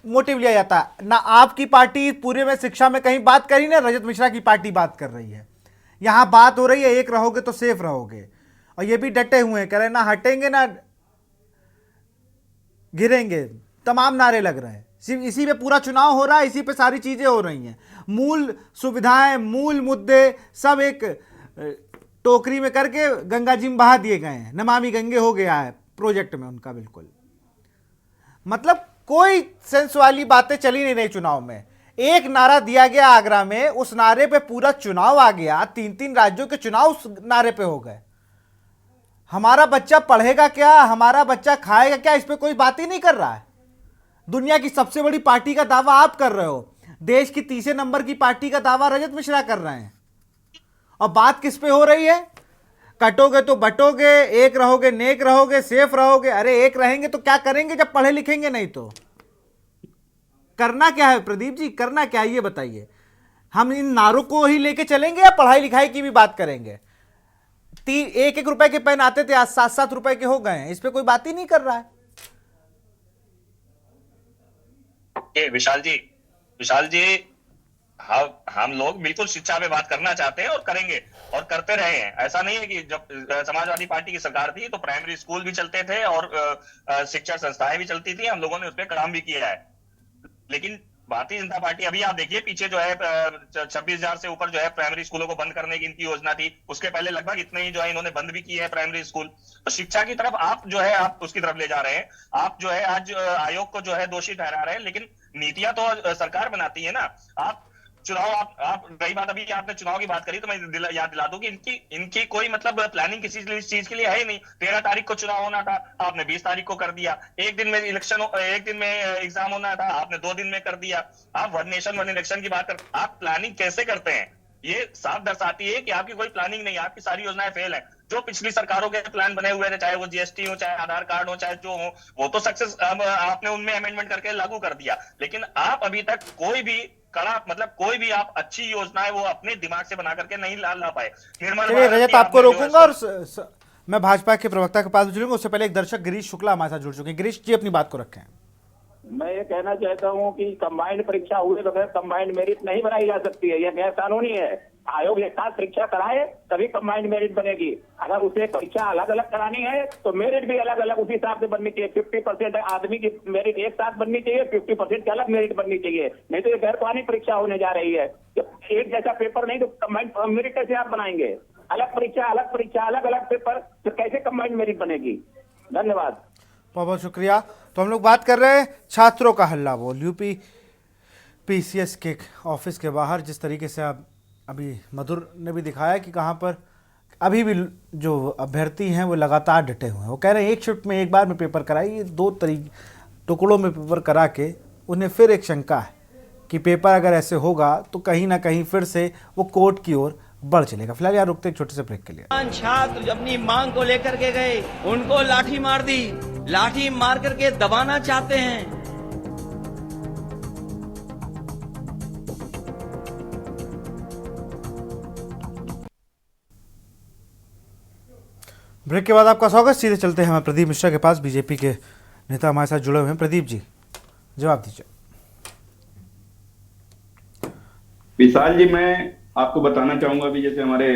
मोटिव लिया जाता है ना। आपकी पार्टी पूरे में शिक्षा में कहीं बात करी ना, रजत मिश्रा की पार्टी बात कर रही है। यहां बात हो रही है एक रहोगे तो सेफ रहोगे, और ये भी डटे हुए हैं, कह रहे ना हटेंगे ना गिरेंगे, तमाम नारे लग रहे हैं। सिर्फ इसी पे पूरा चुनाव हो रहा है, इसी पे सारी चीजें हो रही हैं। मूल सुविधाएं, मूल मुद्दे सब एक टोकरी में करके गंगा जी में बहा दिए गए हैं। नमामि गंगे हो गया है प्रोजेक्ट में उनका, बिल्कुल मतलब कोई सेंस वाली बातें चली नहीं रही चुनाव में। एक नारा दिया गया आगरा में, उस नारे पे पूरा चुनाव आ गया, 3-3 राज्यों के चुनाव उस नारे पे हो गए। हमारा बच्चा पढ़ेगा क्या, हमारा बच्चा खाएगा क्या, इस पे कोई बात ही नहीं कर रहा है। दुनिया की सबसे बड़ी पार्टी का दावा आप कर रहे हो, देश की 3 नंबर की पार्टी का दावा रजत मिश्रा कर रहे हैं, और बात किस पे हो रही है? कटोगे तो बटोगे, एक रहोगे नेक रहोगे, सेफ रहोगे। अरे एक रहेंगे तो क्या करेंगे जब पढ़े लिखेंगे नहीं? तो करना क्या है प्रदीप जी, करना क्या है ये बताइए। हम इन नारों को ही लेके चलेंगे या पढ़ाई लिखाई की भी बात करेंगे? 1-1 रुपए के पेन आते थे, आज 7-7 रुपए के हो गए हैं, इस पे कोई बात ही नहीं कर रहा है। विशाल जी, हम लोग बिल्कुल शिक्षा पे बात करना चाहते हैं और करेंगे और करते रहे हैं। ऐसा नहीं है कि जब समाजवादी पार्टी की सरकार थी तो प्राइमरी स्कूल भी चलते थे और शिक्षा संस्थाएं भी चलती थी, हम लोगों ने उस पर काम भी किया है। लेकिन भारतीय जनता पार्टी, अभी आप देखिए पीछे जो है 26,000 से ऊपर जो है प्राइमरी स्कूलों को बंद करने की इनकी योजना थी, उसके पहले लगभग इतने ही जो है इन्होंने बंद भी किए हैं प्राइमरी स्कूल। तो शिक्षा की तरफ आप जो है आप उसकी तरफ ले जा रहे हैं। आप जो है आज आयोग को जो है दोषी ठहरा रहे हैं, लेकिन नीतियां तो सरकार बनाती है ना। आप चुनाव, आप रही बात, अभी आपने चुनाव की बात करी तो मैं याद दिला दूं कि इनकी कोई मतलब प्लानिंग किसी चीज के लिए है ही नहीं। 13 तारीख को चुनाव होना था, आपने 20 तारीख को कर दिया। एक दिन में एग्जाम होना था, आपने 2 दिन में कर दिया। आप वन नेशन वन इलेक्शन की बात कर, आप प्लानिंग कैसे करते हैं? ये साफ दर्शाती है कि आपकी कोई प्लानिंग नहीं है, आपकी सारी योजनाएं फेल है। जो पिछली सरकारों के प्लान बने हुए थे, चाहे वो जीएसटी हो, चाहे आधार कार्ड हो, चाहे जो हो, वो तो सक्सेस आपने उनमें अमेंडमेंट करके लागू कर दिया। लेकिन आप अभी तक कोई भी कोई भी आप अच्छी योजना है वो अपने दिमाग से बना करके नहीं ला पाए। चलिए रजत, आपको रोकूंगा और मैं भाजपा के प्रवक्ता के पास जुड़ूंगा। उससे पहले एक दर्शक गिरीश शुक्ला हमारे साथ जुड़ चुके हैं। गिरीश जी, अपनी बात को रखें। मैं ये कहना चाहता हूँ कि कंबाइंड परीक्षा हुए बगैर कंबाइंड मेरिट नहीं बनाई जा सकती है, यह गैर कानूनी है। आयोग एक साथ परीक्षा कराए तभी कंबाइंड मेरिट बनेगी। अगर उसे परीक्षा अलग अलग करानी है तो मेरिट भी अलग अलग उसी हिसाब से बननी चाहिए। 50% आदमी की मेरिट एक साथ बननी चाहिए, 50% की अलग मेरिट बननी चाहिए, नहीं तो ये गैर कानूनी परीक्षा होने जा रही है। एक जैसा पेपर नहीं तो कंबाइंड मेरिट कैसे आप बनाएंगे? अलग परीक्षा अलग अलग पेपर, तो कैसे कंबाइंड मेरिट बनेगी? धन्यवाद। बहुत बहुत शुक्रिया। तो हम लोग बात कर रहे हैं छात्रों का हल्ला बोल। यूपी पीसीएस के ऑफिस के बाहर जिस तरीके से आप अभी मधुर ने भी दिखाया कि कहाँ पर अभी भी जो अभ्यर्थी हैं वो लगातार डटे हुए हैं। वो कह रहे हैं एक शिफ्ट में एक बार में पेपर कराइए, 2 टुकड़ों में पेपर करा के उन्हें फिर एक शंका है कि पेपर अगर ऐसे होगा तो कहीं ना कहीं फिर से वो कोर्ट की ओर बढ़ चलेगा। फिलहाल यार रुकते एक छोटे से ब्रेक के लिए। छात्र अपनी मांग को लेकर के गए, उनको लाठी मार दी, लाठी मार करके दबाना चाहते हैं। ब्रेक के बाद आपका स्वागत। सीधे चलते हैं हमारे प्रदीप मिश्रा के पास, बीजेपी के नेता हमारे साथ जुड़े हुए हैं। प्रदीप जी जवाब दीजिए। विशाल जी, मैं आपको बताना चाहूंगा भी जैसे हमारे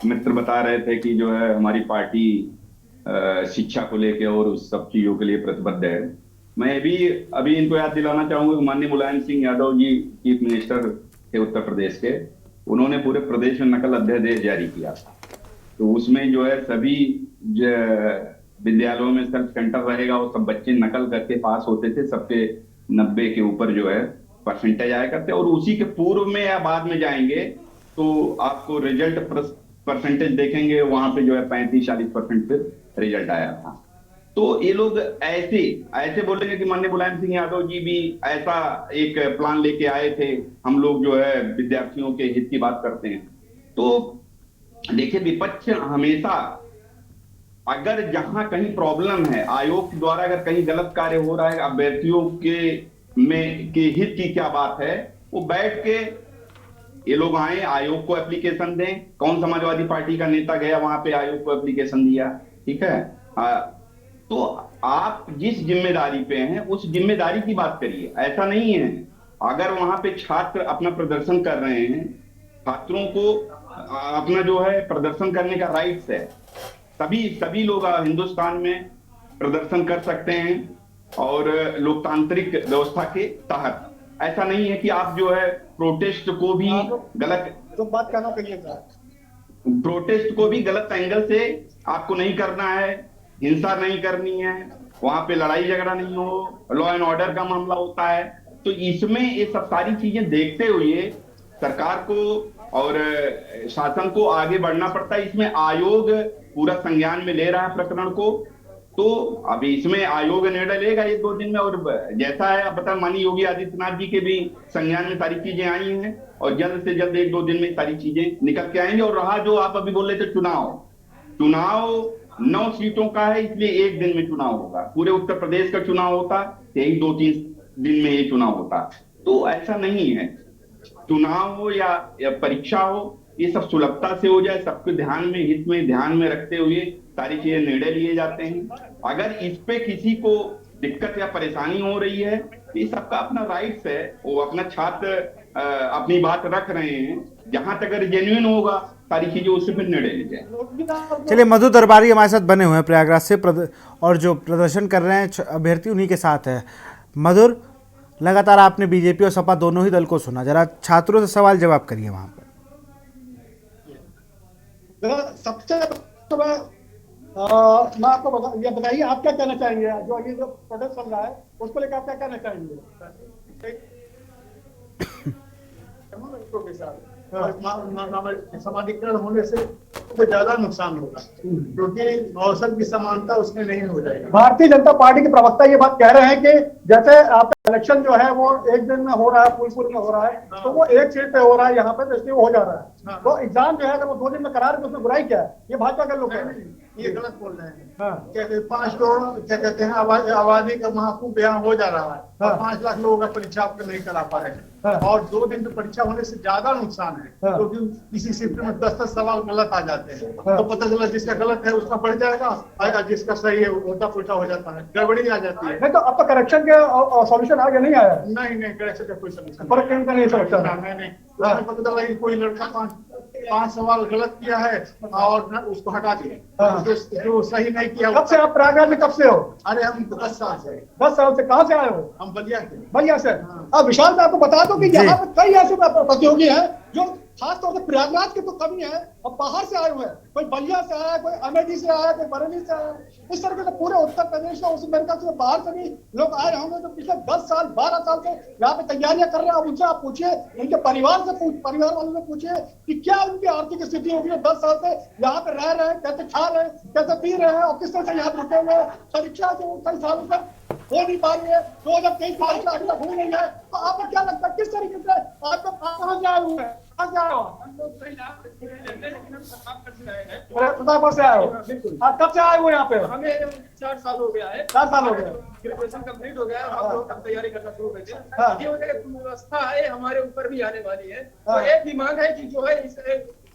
मित्र बता रहे थे कि जो है हमारी पार्टी शिक्षा को लेकर और उस सब चीजों के लिए प्रतिबद्ध है। मैं भी अभी इनको याद दिलाना चाहूंगा कि माननीय मुलायम सिंह यादव जी चीफ मिनिस्टर थे उत्तर प्रदेश के, उन्होंने पूरे प्रदेश में नकल अध्यादेश जारी किया था। तो उसमें जो है सभी विद्यालयों में सेल्फ सेंटर रहेगा और सब बच्चे नकल करके पास होते थे, सबके 90 के ऊपर जो है परसेंटेज आया करते। और उसी के पूर्व में या बाद में जाएंगे तो आपको रिजल्ट परसेंटेज देखेंगे, वहां पे जो है 35-40% पे रिजल्ट आया था। तो ये लोग ऐसे बोलेंगे कि माननीय मुलायम सिंह यादव जी भी ऐसा एक प्लान लेके आए थे, हम लोग जो है विद्यार्थियों के हित की बात करते हैं। तो देखिए, विपक्ष हमेशा अगर जहां कहीं प्रॉब्लम है, आयोग द्वारा अगर कहीं गलत कार्य हो रहा है, अभ्यर्थियों के हित की क्या बात है, वो बैठ के ये लोग आए, आयोग को एप्लीकेशन दें। कौन समाजवादी पार्टी का नेता गया वहां पे आयोग को एप्लीकेशन दिया? ठीक है। तो आप जिस जिम्मेदारी पे हैं उस जिम्मेदारी की बात करिए। ऐसा नहीं है, अगर वहां पे छात्र अपना प्रदर्शन कर रहे हैं, छात्रों को अपना जो है प्रदर्शन करने का राइट्स है, सभी लोग हिंदुस्तान में प्रदर्शन कर सकते हैं और लोकतांत्रिक व्यवस्था के तहत। ऐसा नहीं है कि आप जो है प्रोटेस्ट को भी गलत तो बात करना चाहिए, प्रोटेस्ट को भी गलत एंगल से आपको नहीं करना है, हिंसा नहीं करनी है, वहां पे लड़ाई झगड़ा नहीं हो, लॉ एंड ऑर्डर का मामला होता है। तो इसमें ये सब सारी चीजें देखते हुए सरकार को और शासन को आगे बढ़ना पड़ता है। इसमें आयोग पूरा संज्ञान में ले रहा है प्रकरण को, तो अभी इसमें आयोग निर्णय लेगा 1-2 दिन में। और जैसा है, अब बता, माननीय योगी आदित्यनाथ जी के भी संज्ञान में सारी चीजें आई हैं और जल्द से जल्द 1-2 दिन में सारी चीजें निकल के आएंगे। और रहा जो आप अभी बोल रहे थे चुनाव 9 सीटों का है, इसलिए 1 दिन में चुनाव होगा। पूरे उत्तर प्रदेश का चुनाव होता यही 2-3 दिन में ये चुनाव होता। तो ऐसा नहीं है, चुनाव हो या परीक्षा हो, ये सब सुलभता से हो जाए, सबके हित में ध्यान में रखते हुए सारी चीजें निर्णय लिए जाते हैं। अगर इस पे किसी को दिक्कत या परेशानी हो रही है, ये सबका अपना राइट्स है, वो अपना छात्र अपनी बात रख रहे हैं, जहां तक अगर जेन्युइन होगा सारी चीजें उससे फिर निर्णय ली जाए। चलिए, मधु दरबारी हमारे साथ बने हुए हैं प्रयागराज से और जो प्रदर्शन कर रहे हैं अभ्यर्थी उन्हीं के साथ है। मधुर, लगातार आपने बीजेपी और सपा दोनों ही दल को सुना, जरा छात्रों से सवाल जवाब करिए वहां पर। सबसे मैं आपको बताइए आप क्या कहना चाहेंगे, जो ये जो प्रोटेस्ट चल रहा है उसको लेकर आप क्या कहना चाहेंगे? समाजीकरण होने से तो ज्यादा नुकसान होगा, क्योंकि अवसर की समानता उसमें नहीं हो जाएगी। भारतीय जनता पार्टी के प्रवक्ता ये बात कह रहे हैं कि जैसे आपका इलेक्शन जो है वो 1 दिन में हो रहा है, फूलपुर में हो रहा है, तो वो 1 सीट पे हो रहा है यहाँ पे, तो इसलिए वो हो जा रहा है। तो एग्जाम जो है अगर वो 2 दिन में करा रहे तो उसमें बुराई क्या है? ये भाजपा के लोग कह रहे हैं। ये गलत बोल रहे हैं। क्या 5 करोड़ क्या कहते हैं आबादी का महाकुंभ यहाँ हो जा रहा है और 5 लाख लोगों का परीक्षा आपको नहीं करा पा रहे हैं और 2 दिन की परीक्षा होने से ज्यादा नुकसान है क्योंकि किसी शिफ्ट में 10-10 सवाल गलत आ जाते हैं तो पता चला जिसका गलत है उसका बढ़ जाएगा और जिसका सही है उल्टा पुल्टा हो जाता है, गड़बड़ी आ जाती है। नहीं तो अब तो करेक्शन के सॉल्यूशन आगे नहीं आया। नहीं करेक्शन का कोई सॉल्यूशन फर्क कहीं का नहीं समझता। नहीं पता चला कि कोई लड़का 5 सवाल गलत किया है और उसको हटा दिया जो सही नहीं किया। कब से आप प्रयागराज में कब से हो? अरे हम 10 साल से। 10 साल से कहाँ से आए हो? हम बलिया के। बलिया से। अब विशाल मैं आपको बता दूं कि यहाँ पे कई ऐसे प्रतियोगी हैं जो खास तौर से प्रयागराज के तो कमी है और बाहर से आए हुए हैं। कोई बलिया से आया, कोई अमेठी से आया, कोई बरेली से आया। इस तरह से पूरे उत्तर प्रदेश में, उस अमेरिका से, बाहर से भी लोग आए होंगे जो पिछले 10 साल 12 साल से यहाँ पे तैयारियां कर रहे हैं। अब उनसे आप पूछिए, उनके परिवार वालों से पूछिए कि क्या उनकी आर्थिक स्थिति होगी 10 साल से यहाँ पे रह रहे हैं, कैसे खा रहे हैं, कैसे पी रहे हैं और किस तरह से यहाँ रुके हुए हैं। परीक्षा जो कई सालों तक हो नहीं पा रही है, 2023 में अभी तक हुई नहीं है। तो आपको क्या लगता है किस तरीके से आपको कहाँ से आए हुए हैं? कहाँ से आए हो? प्रतापगढ़ से आए हो? बिल्कुल। आप कब से आए हो यहाँ पे? हमें 4 साल हो गया है। 4 साल हो गया। ग्रेजुएशन कंप्लीट हो गया है। हम लोग तैयारी करना शुरू कर दिया। ये एक व्यवस्था है हमारे ऊपर भी आने वाली है। तो एक भी मांग है कि जो है इस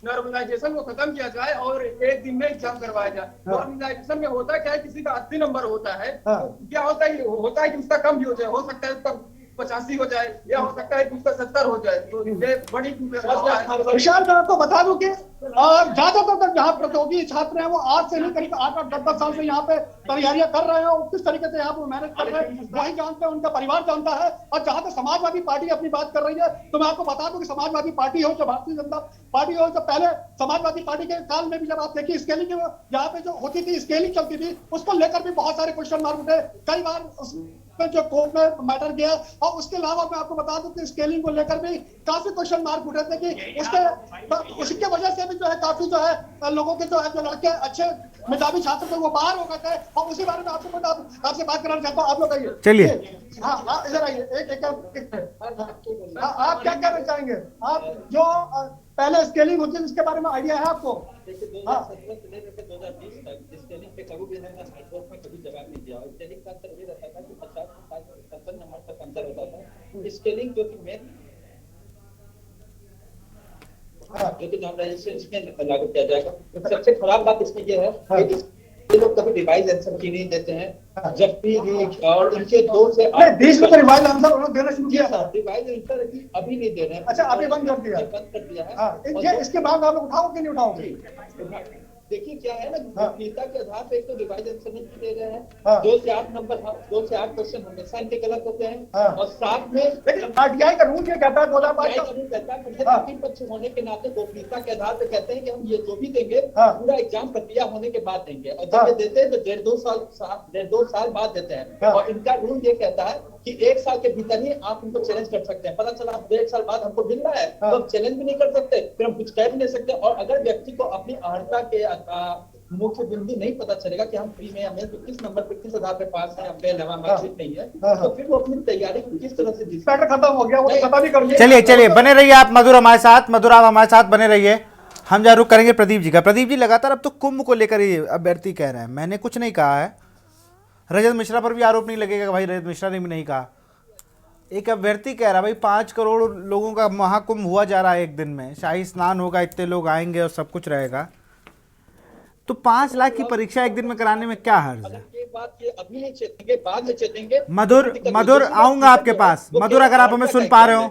नॉर्मलाइजेशन को खत्म किया जाए और एक दिन में एग्जाम करवाया जाए। नॉर्मलाइजेशन में होता क्या है, किसी का 80 नंबर होता है, तो क्या होता है कि उसका कम भी हो जाए, हो सकता है उसका 85 हो जाए या हो सकता है कि उसका 70 हो जाए। तो ये बड़ी व्यवस्था है। विशाल मैं आपको बता दूं कि ज्यादातर जहाँ प्रतियोगी छात्र हैं वो आज से नहीं करीब 8-10 साल से यहाँ पे तैयारियां कर रहे हैं और किस तरीके से यहाँ पे मेहनत कर रहे हैं वही जानते हैं, उनका परिवार जानता है। और जहाँ तक समाजवादी पार्टी अपनी बात कर रही है तो मैं आपको बता दूं कि समाजवादी पार्टी हो, जो भारतीय जनता पार्टी हो, तो पहले समाजवादी पार्टी के काल में भी जब आप देखिए स्केलिंग यहाँ पे जो होती थी, स्केलिंग चलती थी, उसको लेकर भी बहुत सारे क्वेश्चन मार्क उठे। कई बार जो कोर्ट में मैटर गया और उसके अलावा मैं आपको बता दूं कि स्केलिंग को लेकर भी काफी क्वेश्चन मार्क उठे थे कि उसके वजह से भी जो है काफी जो है लोगों के जो है जो लड़के अच्छे मेधावी छात्र थे वो बाहर हो गए थे। और उसी बारे में आपसे बात करना चाहता हूँ। आप लोग आइए, चलिए। हाँ इधर आइए। आप क्या कहना चाहेंगे? आप जो पहले स्केलिंग होती है उसके बारे में आइडिया है आपको? 2017 से लेकर 2020 तक स्केलिंग पे कभी भी में कभी जवाब नहीं दिया। स्केलिंग का अंतर ये रहता था कि 50 नंबर तक अंतर होता था। स्केलिंग जो कि मेन जो कि नॉर्मलाइजेशन इसमें लागू किया जाएगा। सबसे खराब बात इसमें ये है कि ये लोग कभी रिवाइज आंसर की नहीं देते हैं, जब भी और इनके 2 से 8 देश में तो रिवाइज आंसर उन्होंने देना शुरू किया था। रिवाइज आंसर अभी नहीं दे रहे हैं। अच्छा, अभी बंद कर दिया है। ये इसके बाद आप उठाओगे कि नहीं उठाओगे? देखिए क्या है ना, गोपनीयता के आधार पर एक तो रिवाइज आंसर नहीं दे रहे हैं। 2 से 8 नंबर, 2 से 8 क्वेश्चन हमेशा इनके गलत होते हैं। और साथ में लेकिन आरटीआई का रूल ये कहता है 2022 का रूल कहता है पक्ष होने के नाते गोपनीयता के आधार पर कहते हैं कि हम ये जो भी देंगे पूरा एग्जाम प्रक्रिया होने के बाद देंगे। और जब ये देते हैं तो 1.5 साल बाद देते हैं। और इनका रूल ये कहता है कि 1 साल के भीतर ही आप उनको चैलेंज कर सकते हैं। पता चला 1 साल बाद हमको मिल रहा है तो हम चैलेंज भी नहीं कर सकते, फिर हम कुछ कह भी नहीं सकते। और अगर व्यक्ति को अपनी अर्हता के मुख्य बिंदु नहीं पता चलेगा कि हम प्री में हमें किस नंबर पे किस आधार पे पास है, हमें नवा मार्कशीट नहीं है, तो फिर वो अपनी तैयारी किस तरह से खत्म हो गया, वो खत्म भी कर लिया। चलिए बने रहिए आप मधुर हमारे साथ, मधुर आप हमारे साथ बने रहिए। हम जा रुक करेंगे प्रदीप जी का। प्रदीप जी लगातार अब तो कुंभ को लेकर ही अभ्यर्थी कह रहे हैं, मैंने कुछ नहीं कहा है। रजत मिश्रा पर भी आरोप नहीं लगेगा कि भाई रजत मिश्रा ने भी नहीं कहा। एक अभ्यर्थी कह रहा है भाई 5 करोड़ लोगों का महाकुंभ हुआ जा रहा है, एक दिन में शाही स्नान होगा, इतने लोग आएंगे और सब कुछ रहेगा, तो 5 लाख की परीक्षा एक दिन में कराने में क्या हर्ज है? ये बात ये अभी नहीं चेतेंगे, बाद में चेतेंगे। मधुर आऊंगा आपके पास। मधुर अगर आप हमें सुन पा रहे हो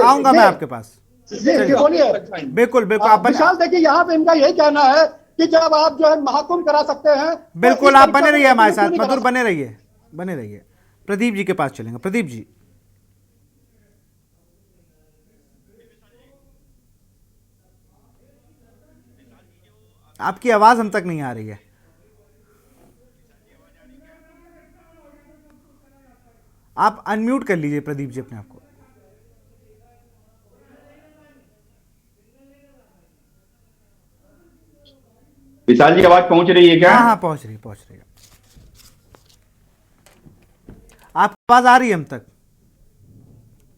आऊंगा मैं आपके पास। बोलिए। बिल्कुल आप विशाल देखिए, यहाँ पे इनका यही कहना है कि जब आप जो है महाकुंभ करा सकते हैं। बिल्कुल आप बने रहिए हमारे साथ, मधुर बने रहिए। प्रदीप जी के पास चलेंगे। प्रदीप जी, आपकी आवाज हम तक नहीं आ रही है। आप अनम्यूट कर लीजिए प्रदीप जी अपने आप को। विशाल जी आवाज पहुंच रही है क्या? हाँ पहुंच रही है। आपकी आवाज आ रही है हम तक।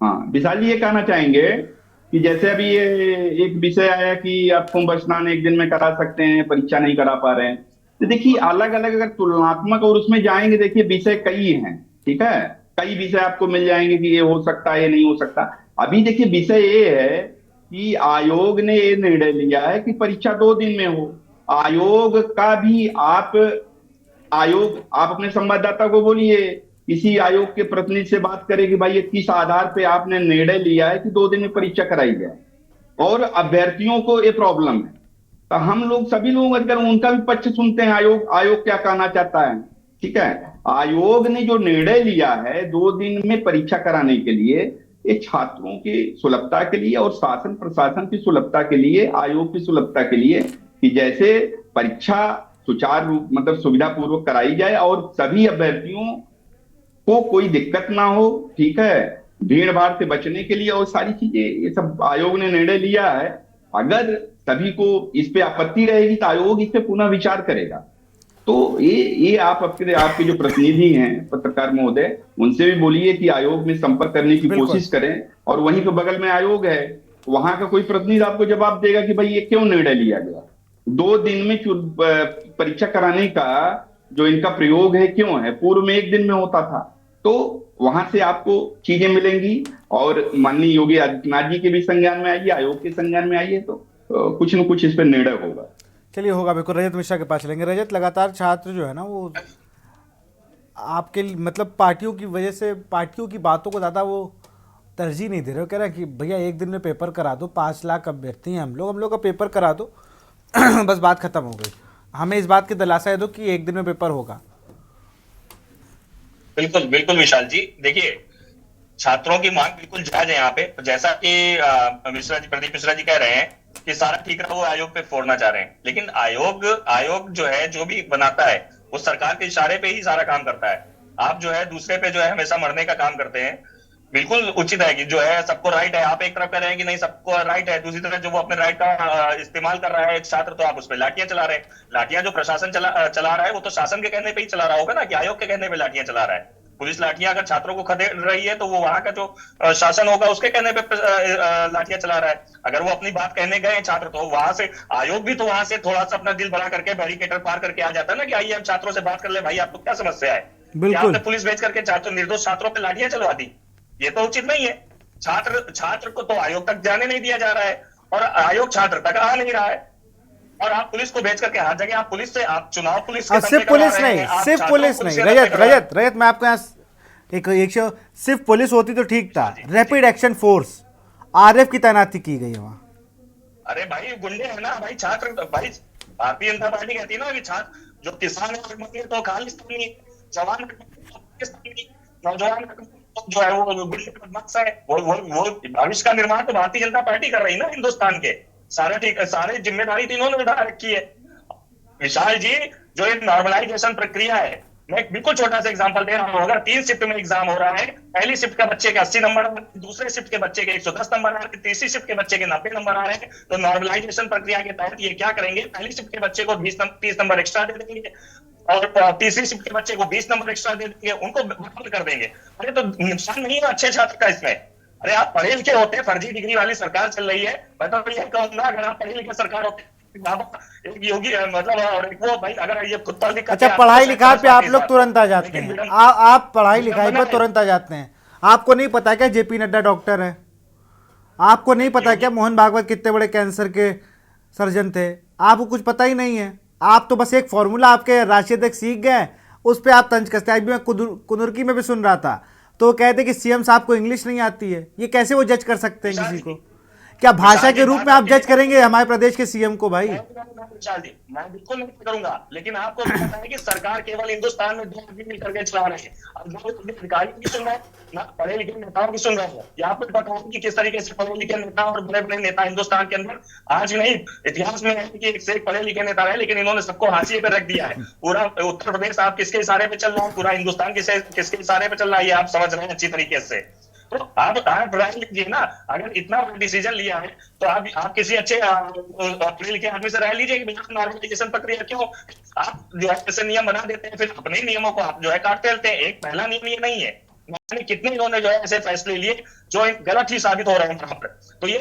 हाँ, विशाल जी ये कहना चाहेंगे कि जैसे अभी ये एक विषय आया कि आप कुंभ स्नान एक दिन में करा सकते हैं, परीक्षा नहीं करा पा रहे हैं। तो देखिए अलग अलग अगर तुलनात्मक और उसमें जाएंगे, देखिए विषय कई हैं, ठीक है, कई विषय आपको मिल जाएंगे कि ये हो सकता है, ये नहीं हो सकता। अभी देखिए विषय ये है कि आयोग ने ये निर्णय लिया है कि परीक्षा 2 दिन में हो। आयोग का भी आप अपने संवाददाता को बोलिए, किसी आयोग के प्रतिनिधि से बात करें कि भाई ये किस आधार पे आपने निर्णय लिया है कि 2 दिन में परीक्षा कराई जाए, और अभ्यर्थियों को ये प्रॉब्लम है। तो हम लोग सभी लोग अगर उनका भी पक्ष सुनते हैं, आयोग क्या कहना चाहता है, ठीक है। आयोग ने जो निर्णय लिया है 2 दिन में परीक्षा कराने के लिए, ये छात्रों की सुलभता के लिए और शासन प्रशासन की सुलभता के लिए, आयोग की सुलभता के लिए, कि जैसे परीक्षा सुचारू रूप मतलब सुविधा पूर्वक कराई जाए और सभी अभ्यर्थियों को कोई दिक्कत ना हो, ठीक है, भीड़ भाड़ से बचने के लिए, और सारी चीजें ये सब आयोग ने निर्णय लिया है। अगर सभी को इस पे आपत्ति रहेगी तो आयोग इस पे पुनः विचार करेगा। तो ये आपके जो प्रतिनिधि हैं पत्रकार महोदय, उनसे भी बोलिए कि आयोग में संपर्क करने की कोशिश करें, और वहीं पे बगल में आयोग है, वहां का कोई प्रतिनिधि आपको जवाब देगा कि भाई ये क्यों निर्णय लिया गया, 2 दिन में परीक्षा कराने का जो इनका प्रयोग है क्यों है, पूर्व में 1 दिन में होता था। तो वहां से आपको चीजें मिलेंगी, और माननीय योगी आदित्यनाथ जी के भी संज्ञान में आइए, आयोग के संज्ञान में आइए, तो कुछ न कुछ इस पर निर्णय होगा। चलिए होगा, बिल्कुल। रजत मिश्रा के पास चलेंगे। रजत, लगातार छात्र जो है ना वो आपके मतलब पार्टियों की वजह से, पार्टियों की बातों को ज़्यादा वो तरजीह नहीं दे रहे हो, कह रहे हैं कि भैया 1 दिन में पेपर करा दो, 5 लाख अभ्यर्थी हैं हम लोग का पेपर करा दो बस बात खत्म हो गई, हमें इस बात की दिलासा दो कि 1 दिन में पेपर होगा। बिल्कुल बिल्कुल विशाल जी, देखिए छात्रों की मांग बिल्कुल जायज है यहाँ पे। जैसा कि प्रदीप मिश्रा जी कह रहे हैं कि सारा ठीक रहा, वो आयोग पे फोड़ना चाह रहे हैं, लेकिन आयोग जो है जो भी बनाता है वो सरकार के इशारे पे ही सारा काम करता है। आप जो है दूसरे पे जो है हमेशा मरने का काम करते हैं। बिल्कुल उचित है कि जो है सबको राइट है, आप एक तरफ कह रहे हैं कि नहीं सबको राइट है, दूसरी तरफ जो वो अपने राइट का इस्तेमाल कर रहा है एक छात्र, तो आप उस पर लाठियां चला रहे हैं। लाठियां जो प्रशासन चला रहा है वो तो शासन के कहने पे ही चला रहा होगा ना, कि आयोग के कहने पे लाठियां चला रहा है। पुलिस लाठियां अगर छात्रों को खदेड़ रही है तो वो वहां का जो शासन होगा उसके कहने पे लाठियां चला रहा है। अगर वो अपनी बात कहने गए छात्र, तो वहां से आयोग भी तो वहां से थोड़ा सा अपना दिल बड़ा करके बैरिकेटर पार करके आ जाता है ना, कि आइए हम छात्रों से बात कर ले, भाई आपको क्या समस्या है। आपने पुलिस भेज करके छात्र निर्दोष छात्रों पर लाठियां चलवा दी, ये तो उचित नहीं है। छात्र को तो आयोग तक जाने नहीं दिया जा रहा है, और आयोग छात्र तक आ नहीं रहा है, और आप पुलिस को भेज करके हर जगह आप पुलिस से, आप चुनाव पुलिस सिर्फ पुलिस नहीं, रजत मैं आपको यहाँ एक सिर्फ पुलिस होती तो ठीक था, रैपिड एक्शन फोर्स RF की तैनाती की गई है वहाँ। अरे भाई गुंडे है ना भाई, छात्र भाई, भारतीय जनता पार्टी कहती है ना कि छात्र जो किसान है तो खालिस्तानी, जवान नौजवान जो है वो गुंडे बदमाश है, वो भविष्य का निर्माण तो भारतीय जनता पार्टी कर रही है ना हिंदुस्तान के। सारे जिम्मेदारी तो इन्होंने उठा रखी है। विशाल जी, जो ये नॉर्मलाइजेशन प्रक्रिया है, मैं बिल्कुल छोटा सा एग्जांपल दे रहा हूँ। अगर 3 शिफ्ट में एग्जाम हो रहा है, पहली शिफ्ट के बच्चे के 80 नंबर, दूसरे शिफ्ट के बच्चे के 110 नंबर आ रहे हैं, तीसरी शिफ्ट के बच्चे के 90 नंबर आ रहे हैं, तो नॉर्मलाइजेशन प्रक्रिया के तहत ये क्या करेंगे, पहली शिफ्ट के बच्चे को 30 नंबर एक्स्ट्रा दे देंगे, और तीसरी शिफ्ट के बच्चे को 20 नंबर एक्स्ट्रा दे देंगे, उनको बहाल कर देंगे। अरे तो नुकसान नहीं है अच्छे छात्र का इसमें। अरे आप पढ़े लिखे होते, फर्जी डिग्री वाली सरकार चल रही है, मैं तो ये कहूंगा अगर आप पढ़े लिखे सरकार होते, एक योगी मतलब, और एक वो भाई अगर ये खुद पढ़ लिखा। अच्छा, पढ़ाई लिखाई पे आप लोग तुरंत आ जाते हैं, आप पढ़ाई लिखाई पे तुरंत आ जाते हैं। आपको नहीं पता क्या JP नड्डा डॉक्टर है? आपको नहीं पता क्या मोहन भागवत कितने बड़े कैंसर के सर्जन थे? आपको कुछ पता ही नहीं है। आप तो बस एक फॉर्मूला आपके राष्ट्रीय अध्यक्ष सीख गए, उस पर आप तंज कसते। आज भी मैं कुनुर्की में भी सुन रहा था, तो कहते कि CM साहब को इंग्लिश नहीं आती है। ये कैसे वो जज कर सकते हैं किसी को? क्या भाषा के रूप में आप जज करेंगे हमारे प्रदेश के CM को? भाई मैं बिल्कुल नहीं करूंगा, लेकिन आपको पता है कि सरकार केवल हिंदुस्तान में 2 आदमी मिलकर के चला रहे हैं। अब अधिकारी की सुन रहे हैं ना, पढ़े लिखे नेताओं की सुन रहे हैं। या आपको बताऊं कि किस तरीके से पढ़े लिखे नेता और बड़े बड़े नेता हिंदुस्तान के अंदर आज नहीं इतिहास में है कि एक से एक पढ़े लिखे नेता रहे, लेकिन इन्होंने सबको हाशिए पे रख दिया है। पूरा उत्तर प्रदेश आप किसके इशारे पे चल रहा है, पूरा हिंदुस्तान किसके इशारे पे चल रहा है, ये आप समझ रहे हैं अच्छी तरीके से। तो आप राय लीजिए ना, अगर इतना डिसीजन लिया है तो आप किसी अच्छे पढ़े लिखे आदमी से राय लीजिए कि बिना नॉर्मलाइजेशन प्रक्रिया क्यों आप जो है ऐसे नियम बना देते हैं, फिर अपने नियमों को आप जो है काटते रहते हैं। एक पहला नियम ये नहीं है, कितने इन्होंने जो है ऐसे फैसले लिए जो एक गलत ही साबित हो रहे हैं यहाँ पर। तो ये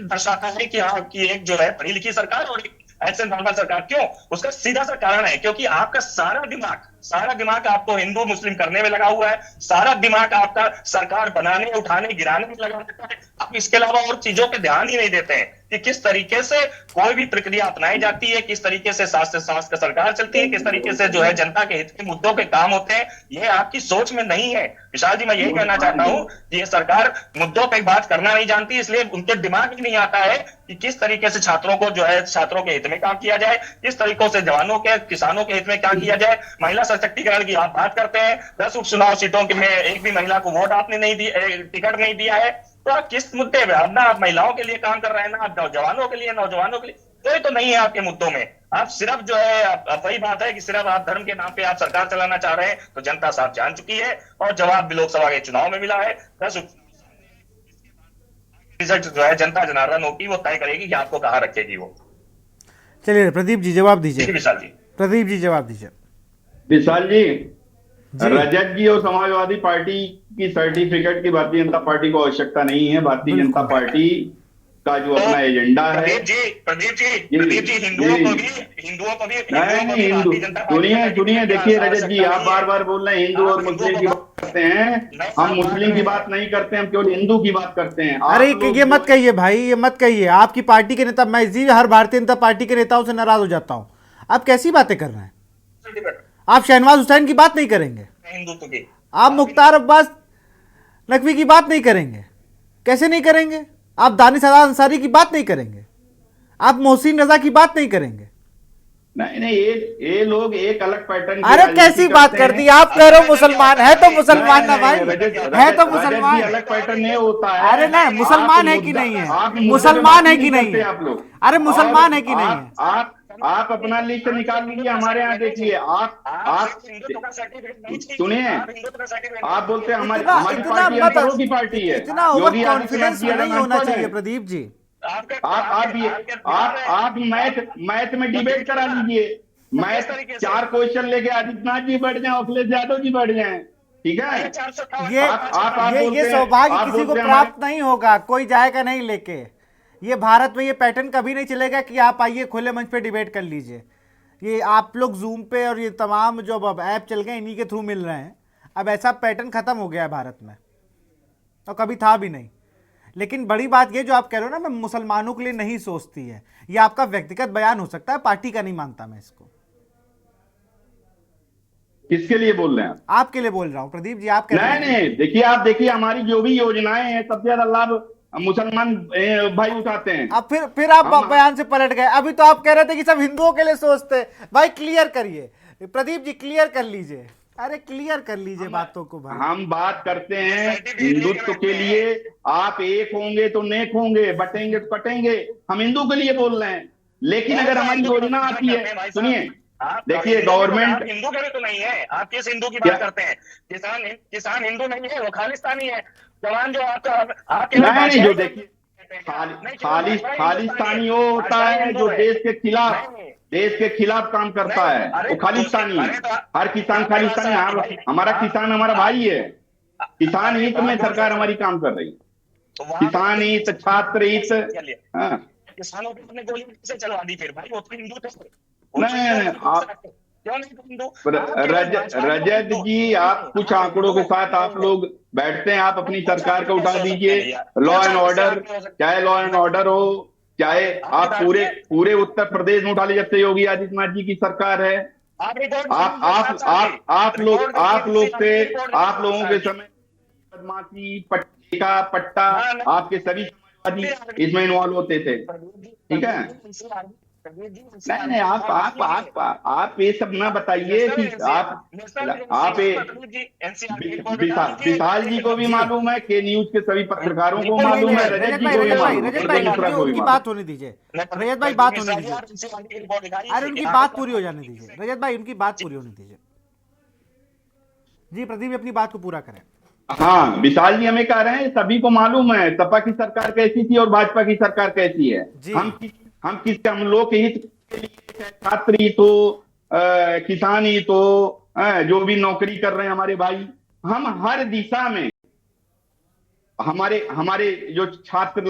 दर्शाता है कि हाँ कि एक जो है पढ़ी लिखी सरकार और एक ऐसे नॉर्मल सरकार। क्यों? उसका सीधा सा कारण है क्योंकि आपका सारा दिमाग आपको हिंदू मुस्लिम करने में लगा हुआ है, सारा दिमाग आपका सरकार बनाने उठाने गिराने में लगा रहता है। आप इसके अलावा और चीजों पे ध्यान ही नहीं देते हैं कि किस तरीके से कोई भी प्रक्रिया अपनाई जाती है, किस तरीके से शास्त्र सरकार चलती है, किस तरीके से जो है जनता के हित के मुद्दों के काम होते हैं। ये आपकी सोच में नहीं है विशाल जी। मैं यही कहना चाहता हूं कि ये सरकार मुद्दों पे बात करना नहीं जानती, इसलिए उनके दिमाग में नहीं आता है कि किस तरीके से छात्रों को जो है छात्रों के हित में काम किया जाए, किस तरीकों से जवानों के किसानों के हित में क्या किया जाए। महिला सशक्तिकरण की आप बात करते हैं, 10 उपचुनाव सीटों में एक भी महिला को वोट आपने नहीं दी, टिकट नहीं दिया है। तो आप किस मुद्दे पे, ना आप महिलाओं के लिए काम कर रहे हैं, ना आप नौजवानों के लिए कोई तो नहीं है आपके मुद्दों में। आप सिर्फ जो है वही बात है कि सिर्फ आप धर्म के नाम पे आप सरकार चलाना चाह रहे हैं। तो जनता साफ जान चुकी है और जवाब भी लोकसभा के चुनाव में मिला है। 10 रिजल्ट जो है जनता जनार्दन होगी वो तय करेगी कि आपको कहाँ रखेगी वो। चलिए प्रदीप जी जवाब दीजिए। विशाल जी, प्रदीप जी जवाब दीजिए। विशाल जी, रजत जी और समाजवादी पार्टी की सर्टिफिकेट की भारतीय जनता पार्टी को आवश्यकता नहीं है। भारतीय जनता पार्टी का जो अपना एजेंडा है, प्रदीप जी हिंदुओं को भी सुनिए देखिए रजत जी, आप बार बार बोल रहे हैं हिंदू और मुस्लिम की बात करते हैं। हम मुस्लिम की बात नहीं करते, हम केवल हिंदू की बात करते हैं। अरे ये मत कहिए भाई, ये मत कहिए। आपकी पार्टी के नेता, मैं इसी हर भारतीय जनता पार्टी के नेताओं से नाराज हो जाता हूँ। आप कैसी बातें कर रहे हैं? आप शहनवाज हुसैन की बात नहीं करेंगे, हिंदुत्व की, आप मुख्तार अब्बास नकवी की बात नहीं करेंगे। कैसे नहीं करेंगे? आप दानिश अंसारी की बात नहीं करेंगे, आप मोहसिन रजा की बात नहीं करेंगे। नहीं ये लोग एक अलग पैटर्न। अरे कैसी बात कर दी? आप कह रहे हो मुसलमान है तो मुसलमान ना भाई, है तो मुसलमान। अलग पैटर्न नहीं होता है। अरे ना, मुसलमान है कि नहीं है? मुसलमान है कि नहीं है? आप लोग, अरे मुसलमान है कि नहीं है? आप अपना लिस्ट निकाल लीजिए, हमारे यहाँ देखिए। आप सुनिए, आप बोलते हैं हमारी पार्टी अंतरों की पार्टी है। इतना ओवर कॉन्फिडेंस नहीं होना चाहिए प्रदीप जी। आप मैथ में डिबेट करा लीजिए। मैथ 4 क्वेश्चन लेके आदित्यनाथ जी बैठ जाए, अखिलेश यादव जी बैठ जाए, ठीक है? ये सौभाग्य किसी को प्राप्त नहीं होगा, कोई जाएगा नहीं लेके। ये भारत में ये पैटर्न कभी नहीं चलेगा कि आप आइए खुले मंच पे डिबेट कर लीजिए। ये आप लोग जूम पे और ये तमाम जो अब ऐप चल गए इन्हीं के थ्रू मिल रहे हैं। अब ऐसा पैटर्न खत्म हो गया है भारत में, तो कभी था भी नहीं। लेकिन बड़ी बात ये जो आप कह रहे हो ना, मैं मुसलमानों के लिए नहीं सोचती है, ये आपका व्यक्तिगत बयान हो सकता है, पार्टी का नहीं मानता मैं इसको। किसके लिए बोल रहे हैं? आपके लिए बोल रहा हूं प्रदीप जी। आप नहीं देखिए हमारी जो भी योजनाएं हैं सबसे ज्यादा लाभ मुसलमान भाई उठाते हैं। अब फिर आप बयान से पलट गए। अभी तो आप कह रहे थे कि सब हिंदुओं के लिए सोचते हैं। भाई क्लियर करिए प्रदीप जी, क्लियर कर लीजिए। अरे क्लियर कर लीजिए बातों को भाई। हम बात करते हैं हिंदुत्व के लिए। आप एक होंगे तो नेक होंगे, बटेंगे तो कटेंगे। हम हिंदू के लिए बोल रहे हैं। लेकिन अगर हमारी योजना आती है, सुनिए देखिए, गवर्नमेंट हिंदू के लिए तो नहीं है। आप किस हिंदू की बात करते हैं? किसान हिंदू नहीं है, वो खालिस्तानी है। जवान जो आपके नहीं, जो देखिए खालिस्तानी वो होता है जो देश के खिलाफ काम करता है, वो खालिस्तानी है। हर किसान खालिस्तानी है। हमारा किसान हमारा भाई है। किसान हित में सरकार हमारी काम कर रही है। किसान हित, छात्र हित। किसानों पे अपने गोली से चलवा दी फिर भाई, वो तो हिंदू थे। नहीं, आप रजत जी, आप कुछ आंकड़ों के साथ आप लोग बैठते हैं। आप अपनी सरकार को उठा दीजिए। लॉ एंड ऑर्डर, चाहे लॉ एंड ऑर्डर हो, चाहे आप पूरे उत्तर प्रदेश में उठा लीजिए। जब से योगी आदित्यनाथ जी की सरकार है, आप लोगों के समय बदमाशी, पट्टा, आपके सभी इसमें इन्वॉल्व होते थे, ठीक है? नहीं, आप ये सब ना बताइए कि आप विशाल जी को भी मालूम है, के न्यूज के सभी पत्रकारों को मालूम है, रजत जी को भी मालूम है। उनकी बात होने दीजिए रजत भाई, बात होने दीजिए। अरे उनकी बात पूरी हो जाने दीजिए रजत भाई, उनकी बात पूरी होने दीजिए। जी प्रदीप अपनी बात को पूरा करें। हाँ, विशाल जी हमें कह रहे हैं सभी को मालूम है सपा की सरकार कैसी थी और भाजपा की सरकार कैसी है। हम लोग के हित के लिए, छात्र हित हो, किसान हित हो, जो भी नौकरी कर रहे हैं हमारे भाई, हम हर दिशा में हमारे हमारे जो छात्र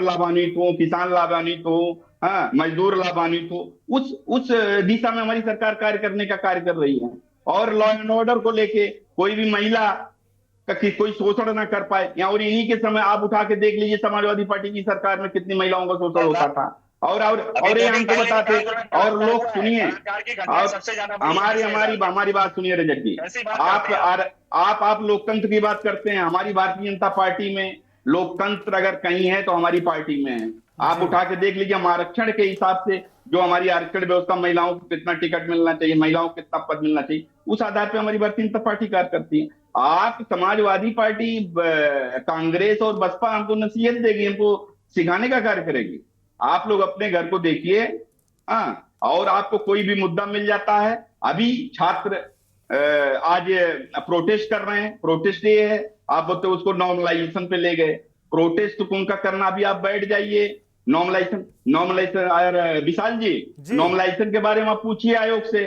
लाभान्वित हो, किसान लाभान्वित हो, हाँ, मजदूर लाभान्वित हो, उस दिशा में हमारी सरकार कार्य करने का कार्य कर रही है। और लॉ एंड ऑर्डर को लेके कोई भी महिला का कोई शोषण ना कर पाए। या और इन्हीं के समय आप उठा के देख लीजिए समाजवादी पार्टी की सरकार में कितनी महिलाओं का शोषण होता था। और ये हमको बताते, और लोग सुनिए, हमारी बात सुनिए रजत जी, आप लोकतंत्र की बात करते हैं। हमारी भारतीय जनता पार्टी में लोकतंत्र अगर कहीं है तो हमारी पार्टी में है। आप उठा के देख लीजिए, हम आरक्षण के हिसाब से जो हमारी आरक्षण व्यवस्था, महिलाओं को कितना टिकट मिलना चाहिए, महिलाओं को कितना पद मिलना चाहिए, उस आधार पर हमारी भारतीय जनता पार्टी कार्य करती है। आप समाजवादी पार्टी, कांग्रेस और बसपा हमको नसीहत देगी, हमको सिखाने का कार्य करेगी। आप लोग अपने घर को देखिए, हाँ, और आपको कोई भी मुद्दा मिल जाता है। अभी छात्र आज प्रोटेस्ट कर रहे हैं, प्रोटेस्ट ये है, आप बोलते उसको नॉर्मलाइजेशन पे ले गए। प्रोटेस्ट उनका करना, अभी आप बैठ जाइए, नॉर्मलाइजेशन विशाल जी, नॉर्मलाइजेशन के बारे में आप पूछिए आयोग से।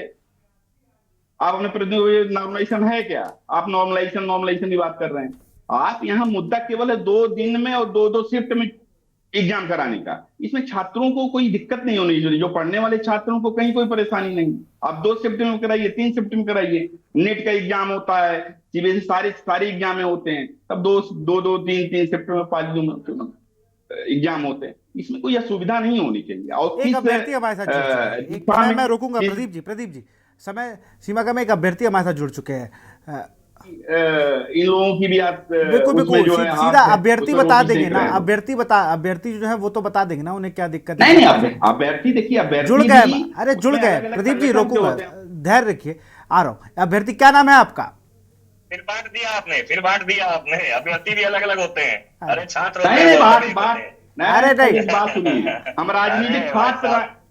आप अपने प्रतिनिधि, नॉर्मलाइजेशन है क्या? आप नॉर्मलाइजेशन की बात कर रहे हैं। आप यहाँ मुद्दा केवल है 2 दिन में और 2 शिफ्ट में एग्जाम कराने का। इसमें छात्रों को कोई दिक्कत नहीं होनी चाहिए, जो पढ़ने वाले छात्रों को कहीं कोई परेशानी नहीं। आप 2 शिफ्ट में कराइए, 3 शिफ्ट में कराइए। नेट का एग्जाम होता है, सीबीएसई सारे एग्जाम में होते हैं, तब 2-3 शिफ्ट में 5 एग्जाम होते हैं। इसमें कोई असुविधा नहीं होनी चाहिए। और एक अभ्यर्थी हमारे साथ जुड़ चुके हैं, मैं रोकूंगा प्रदीप जी, समय सीमा का में एक अभ्यर्थी हमारे साथ जुड़ चुके हैं। इन लोगों की भी आप बिल्कुल सीधा अभ्यर्थी बता देंगे ना, अभ्यर्थी जो है वो तो बता देंगे ना उन्हें क्या दिक्कत है। नहीं, अभ्यर्थी देखिए, जुड़ गए, अरे जुड़ गए प्रदीप जी, रोकूंगा, धैर्य रखिए, आ रहा हूँ। अभ्यर्थी क्या नाम है आपका? फिर बांट दिया आपने, अभ्यर्थी भी अलग अलग होते हैं। अरे छात्र अरे नहीं, बात सुनिए, हम राजनीतिक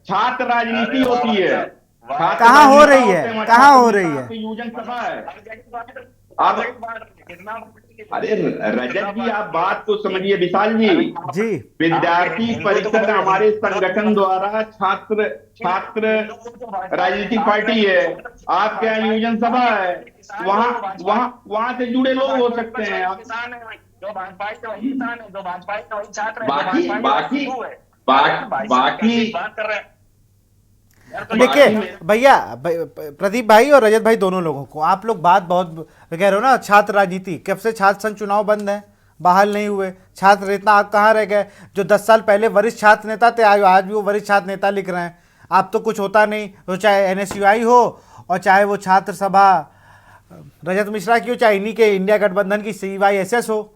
छात्र राजनीति होती है। कहाँ हो रही है? यूजन सभा है। अरे रजत जी, आप बात को समझिए। विशाल जी, विद्यार्थी परिषद हमारे संगठन द्वारा छात्र राजनीतिक पार्टी है। आपके यहाँ यूजन सभा है, वहाँ से जुड़े लोग हो सकते हैं। जो भाजपा का वही किसान है, जो भाजपा का वही छात्र है, बाकी बात कर रहे हैं। देखिए भैया, प्रदीप भाई और रजत भाई, दोनों लोगों को आप लोग बात बहुत कह रहे हो ना, छात्र राजनीति, कब से छात्र संघ चुनाव बंद है, बहाल नहीं हुए, छात्र नेता आप कहाँ रह गए? जो 10 साल पहले वरिष्ठ छात्र नेता थे, आज भी वो वरिष्ठ छात्र नेता लिख रहे हैं। आप तो कुछ होता नहीं, तो चाहे NSUI हो और चाहे वो छात्र सभा रजत मिश्रा की हो, चाहे इन्हीं के इंडिया गठबंधन की CYSS हो,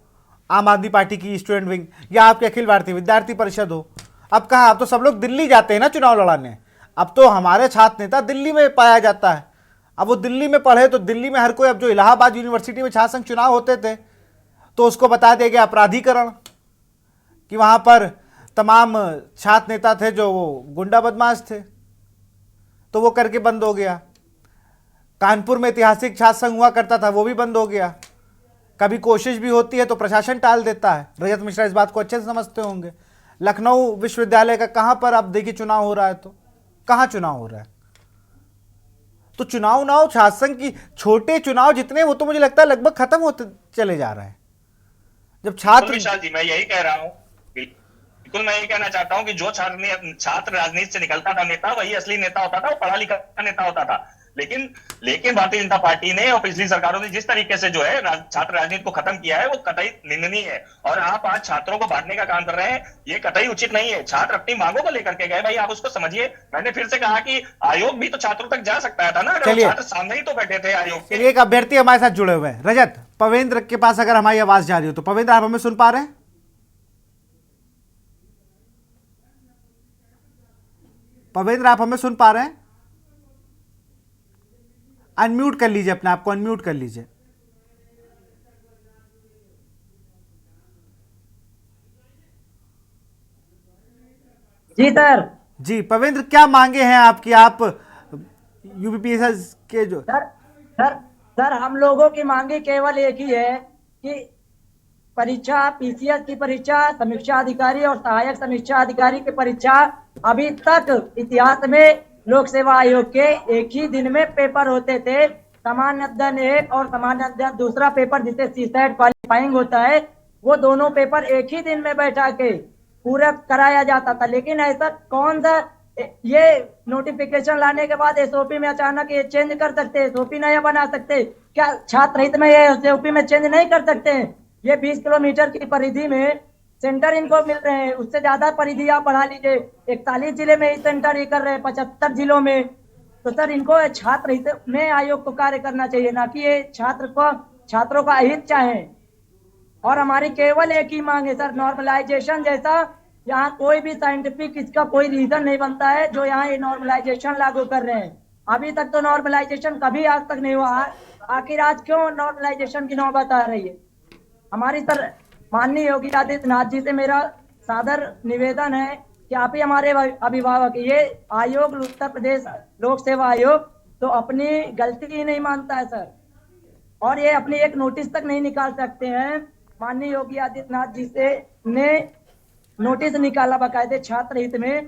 आम आदमी पार्टी की स्टूडेंट विंग, या आपके अखिल भारतीय विद्यार्थी परिषद हो। अब कहाँ, अब तो सब लोग दिल्ली जाते हैं ना चुनाव लड़ाने। अब तो हमारे छात्र नेता दिल्ली में पाया जाता है। अब वो दिल्ली में पढ़े तो दिल्ली में हर कोई, अब जो इलाहाबाद यूनिवर्सिटी में छात्र संघ चुनाव होते थे तो उसको बता दिया गया अपराधीकरण, कि वहाँ पर तमाम छात्र नेता थे जो गुंडा बदमाश थे, तो वो करके बंद हो गया। कानपुर में ऐतिहासिक छात्र संघ हुआ करता था, वो भी बंद हो गया। कभी कोशिश भी होती है तो प्रशासन टाल देता है। रजत मिश्रा इस बात को अच्छे से समझते होंगे। लखनऊ विश्वविद्यालय का कहाँ पर आप देखिए चुनाव हो रहा है, तो कहाँ चुनाव हो रहा है? तो चुनाव छात्र संघ की छोटे चुनाव जितने, वो तो मुझे लगता है लगभग खत्म होते चले जा रहे हैं। जब छात्र, विशाल जी, मैं यही कह रहा हूँ, बिल्कुल मैं यही कहना चाहता हूँ कि जो छात्र राजनीति से निकलता था नेता, वही असली नेता होता था, वो पढ़ा लिखा नेता होता था। लेकिन भारतीय जनता पार्टी ने और पिछली सरकारों ने जिस तरीके से जो है छात्र राजनीति को खत्म किया है, वो कतई निंदनीय है। और आप आज छात्रों को बांटने का काम कर रहे हैं, ये कतई उचित नहीं है। छात्र अपनी मांगों को लेकर के गए, भाई आप उसको समझिए। मैंने फिर से कहा कि आयोग भी तो छात्रों तक जा सकता था ना, छात्र सामने ही तो बैठे थे आयोग के। एक अभ्यर्थी हमारे साथ जुड़े हुए हैं, रजत, पवेंद्र के पास अगर हमारी आवाज जा रही हो तो पवेंद्र, आप हमें सुन पा रहे हैं? पवेंद्र, आप हमें सुन पा रहे हैं? अनम्यूट कर लीजिए, अपने आप को अनम्यूट कर लीजिए। जी सर। जी पवेंद्र, क्या मांगे हैं आपकी? आप यूपीपीएससी के जो सर हम लोगों की मांगे केवल एक ही है कि परीक्षा, PCS की परीक्षा, समीक्षा अधिकारी और सहायक समीक्षा अधिकारी की परीक्षा, अभी तक इतिहास में लोक सेवा आयोग के एक ही दिन में पेपर होते थे। सामान्य अध्ययन 1 और सामान्य अध्ययन दूसरा पेपर जिसे सीसेट क्वालिफाइंग होता है, वो दोनों पेपर एक ही दिन में बैठा के पूरा कराया जाता था। लेकिन ऐसा कौन सा ये नोटिफिकेशन लाने के बाद एसओपी में अचानक ये चेंज कर सकते हैं? एसओपी नया बना सकते हैं क्या? छात्र हित में ये एसओपी में चेंज नहीं कर सकते हैं? ये 20 किलोमीटर की परिधि में सेंटर इनको मिल रहे हैं, उससे ज्यादा परिधि आप बढ़ा लीजिए। 41 जिले में ही सेंटर ये कर रहे हैं, 75 जिलों में। तो सर इनको छात्र हित में आयोग को कार्य करना चाहिए, ना कि ये छात्रों का हित चाहे। और हमारी केवल एक ही मांग है सर, नॉर्मलाइजेशन जैसा यहाँ कोई भी साइंटिफिक इसका कोई रीजन नहीं बनता है जो यहाँ ये नॉर्मलाइजेशन लागू कर रहे हैं। अभी तक तो नॉर्मलाइजेशन कभी आज तक नहीं हुआ। आखिर आज क्यों नॉर्मलाइजेशन की नौबत आ रही है? हमारी सर माननीय योगी आदित्यनाथ जी से मेरा सादर निवेदन है कि आप ही हमारे अभिभावक, ये आयोग उत्तर प्रदेश लोक सेवा आयोग तो अपनी गलती ही नहीं मानता है सर, और ये अपनी एक नोटिस तक नहीं निकाल सकते हैं। माननीय योगी आदित्यनाथ जी से ने नोटिस निकाला बाकायदे छात्र हित में,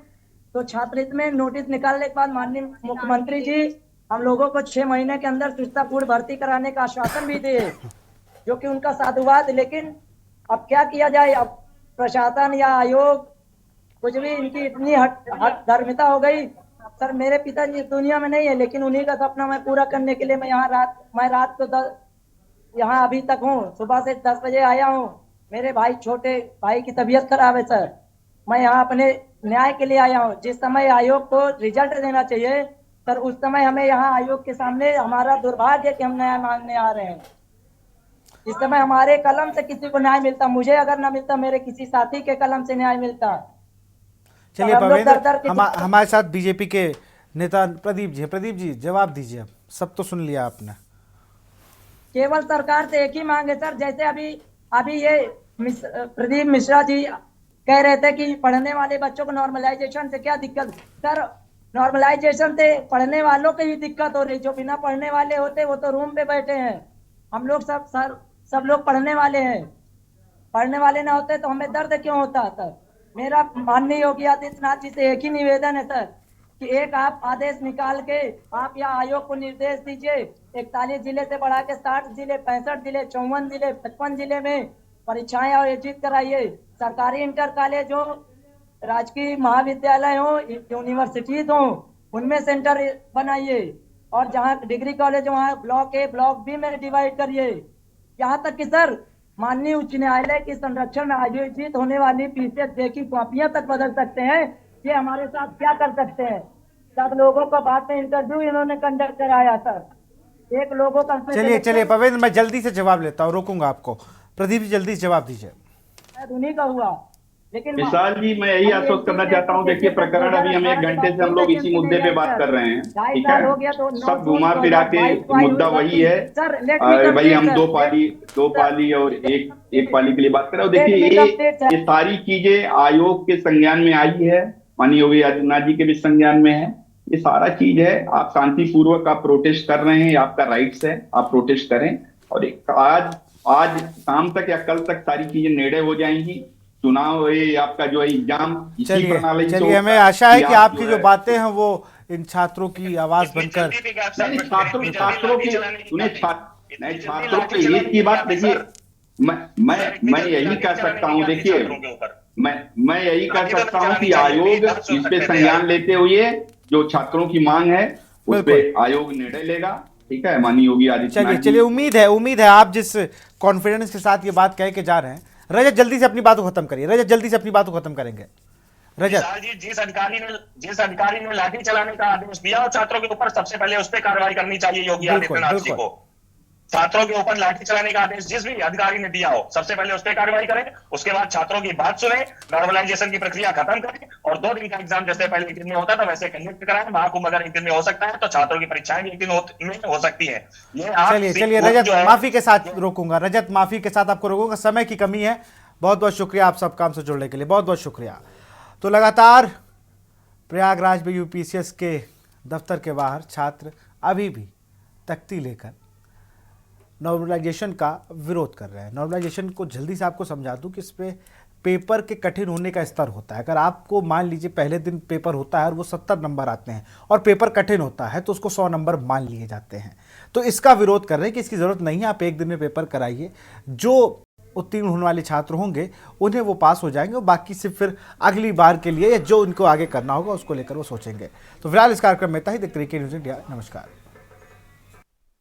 तो छात्र हित में नोटिस निकालने के बाद माननीय मुख्यमंत्री जी हम लोगों को 6 महीने के अंदर सुविधापूर्ण भर्ती कराने का आश्वासन भी दिए, जो कि उनका साधुवाद। लेकिन अब क्या किया जाए, अब प्रशासन या आयोग कुछ भी इनकी इतनी हट धर्मिता हो गई। सर मेरे पिताजी दुनिया में नहीं है, लेकिन उन्हीं का सपना मैं पूरा करने के लिए मैं रात को यहाँ अभी तक हूँ, सुबह से 10 बजे आया हूँ। मेरे छोटे भाई की तबीयत खराब है सर, मैं यहाँ अपने न्याय के लिए आया हूँ। जिस समय आयोग को रिजल्ट देना चाहिए सर, उस समय हमें यहाँ आयोग के सामने हमारा दुर्भाग्य है कि हम न्याय मांगने आ रहे हैं। इस समय हमारे कलम से किसी को न्याय मिलता, मुझे अगर न मिलता मेरे किसी साथी के कलम से न्याय मिलता। चलिए पवेंद्र, हमारे साथ बीजेपी के नेता प्रदीप जी जवाब दीजिए। अब सब तो सुन लिया आपने। केवल सरकार से एक ही मांग है सर, जैसे अभी ये प्रदीप मिश्रा जी कह रहे थे कि पढ़ने वाले बच्चों को नॉर्मलाइजेशन से क्या दिक्कत। सर नॉर्मलाइजेशन से पढ़ने वालों को ही दिक्कत हो रही, जो बिना पढ़ने वाले होते वो तो रूम पे बैठे हैं। हम लोग सब लोग पढ़ने वाले हैं, पढ़ने वाले ना होते तो हमें दर्द क्यों होता सर। मेरा माननीय योगी आदित्यनाथ जी से एक ही निवेदन है सर कि एक आप आदेश निकाल के आप या आयोग को निर्देश दीजिए, 41 जिले से बढ़ा के 60 जिले, 65 जिले, 54 जिले, 55 जिले में परीक्षाएं आयोजित कराइए। सरकारी इंटर कॉलेज हो, राजकीय महाविद्यालय हो, यूनिवर्सिटीज हो, उनमें सेंटर बनाइए, और जहाँ डिग्री कॉलेज वहाँ ब्लॉक ए ब्लॉक बी में डिवाइड करिए। यहाँ तक कि सर माननीय उच्च न्यायालय के संरक्षण में आयोजित होने वाली पीसीएस की कॉपियां तक बदल सकते हैं। ये हमारे साथ क्या कर सकते हैं? सब लोगों का बाद में इंटरव्यू इन्होंने कंडक्ट कराया सर, एक लोगों का। चलिए पवेंद्र, मैं जल्दी से जवाब लेता हूँ, रोकूंगा आपको। प्रदीप जी जल्दी से जवाब दीजिए। उन्हीं का हुआ, लेकिन विशाल जी मैं यही आश्वस्त करना चाहता हूँ, देखिए प्रकरण अभी हम 1 घंटे से हम लोग इसी मुद्दे पे बात कर रहे हैं, ठीक है। सब घुमा फिरा के मुद्दा वही है, भाई हम 2 पाली और एक पाली के लिए बात कर रहे हो। देखिए ये सारी चीजें आयोग के संज्ञान में आई है, माननीय योगी आदित्यनाथ जी के भी संज्ञान में है। ये सारा चीज है, आप शांतिपूर्वक आप प्रोटेस्ट कर रहे हैं, आपका राइट्स है, आप प्रोटेस्ट करें। और आज शाम तक या कल तक सारी चीजें निर्णय हो जाएंगी। चुनाव ये आपका जो है एग्जाम इसी प्रणाली से, चलिए हमें आशा है कि आपकी जो बातें हैं वो इन छात्रों की आवाज बनकर छात्रों के हित की बात। देखिए मैं यही कह सकता हूँ, देखिए मैं यही कह सकता हूँ कि आयोग इस पे संज्ञान लेते हुए जो छात्रों की मांग है उस पे आयोग निर्णय लेगा, ठीक है। माननीय योगी आदित्यनाथ। चलिए उम्मीद है आप जिस कॉन्फिडेंस के साथ ये बात कह के जा रहे हैं। रजत जल्दी से अपनी बात को खत्म करिए, रजत जल्दी से अपनी बात को खत्म करेंगे। रजत जी, जिस अधिकारी ने लाठी चलाने का आदेश दिया और छात्रों के ऊपर, सबसे पहले उस पर कार्रवाई करनी चाहिए योगी आदित्यनाथ जी को। छात्रों के ऊपर लाठी चलाने का आदेश जिस भी अधिकारी ने दिया हो, सबसे पहले उस पर कार्रवाई करें, उसके बाद छात्रों की बात सुने, नॉर्मलाइजेशन की प्रक्रिया खत्म करें, और 2 दिन का एग्जाम जैसे पहले 1 दिन में होता था वैसे कंडक्ट कराएं। महाकुंभ अगर 1 दिन में हो सकता है तो छात्रों की परीक्षाएं भी 1 दिन में हो सकती है। चलिए रजत माफी के साथ रोकूंगा, रजत माफी के साथ आपको रोकूंगा, समय की कमी है। बहुत बहुत शुक्रिया आप सब काम से जुड़ने के लिए, बहुत बहुत शुक्रिया। तो लगातार प्रयागराज में यूपीसीएस के दफ्तर के बाहर छात्र अभी भी तख्ती लेकर नॉर्मलाइजेशन का विरोध कर रहे हैं। नॉर्मलाइजेशन को जल्दी से आपको समझा दूं कि इस पे पेपर के कठिन होने का स्तर होता है। अगर आपको मान लीजिए पहले दिन पेपर होता है और वो 70 नंबर आते हैं और पेपर कठिन होता है तो उसको 100 नंबर मान लिए जाते हैं। तो इसका विरोध कर रहे हैं कि इसकी ज़रूरत नहीं है, आप एक दिन में पेपर कराइए। जो उत्तीर्ण होने वाले छात्र होंगे उन्हें वो पास हो जाएंगे और बाकी सिर्फ फिर अगली बार के लिए या जो उनको आगे करना होगा उसको लेकर वो सोचेंगे। तो फिलहाल इस कार्यक्रम में इतना ही। देखते रहिए न्यूज़ इंडिया। नमस्कार।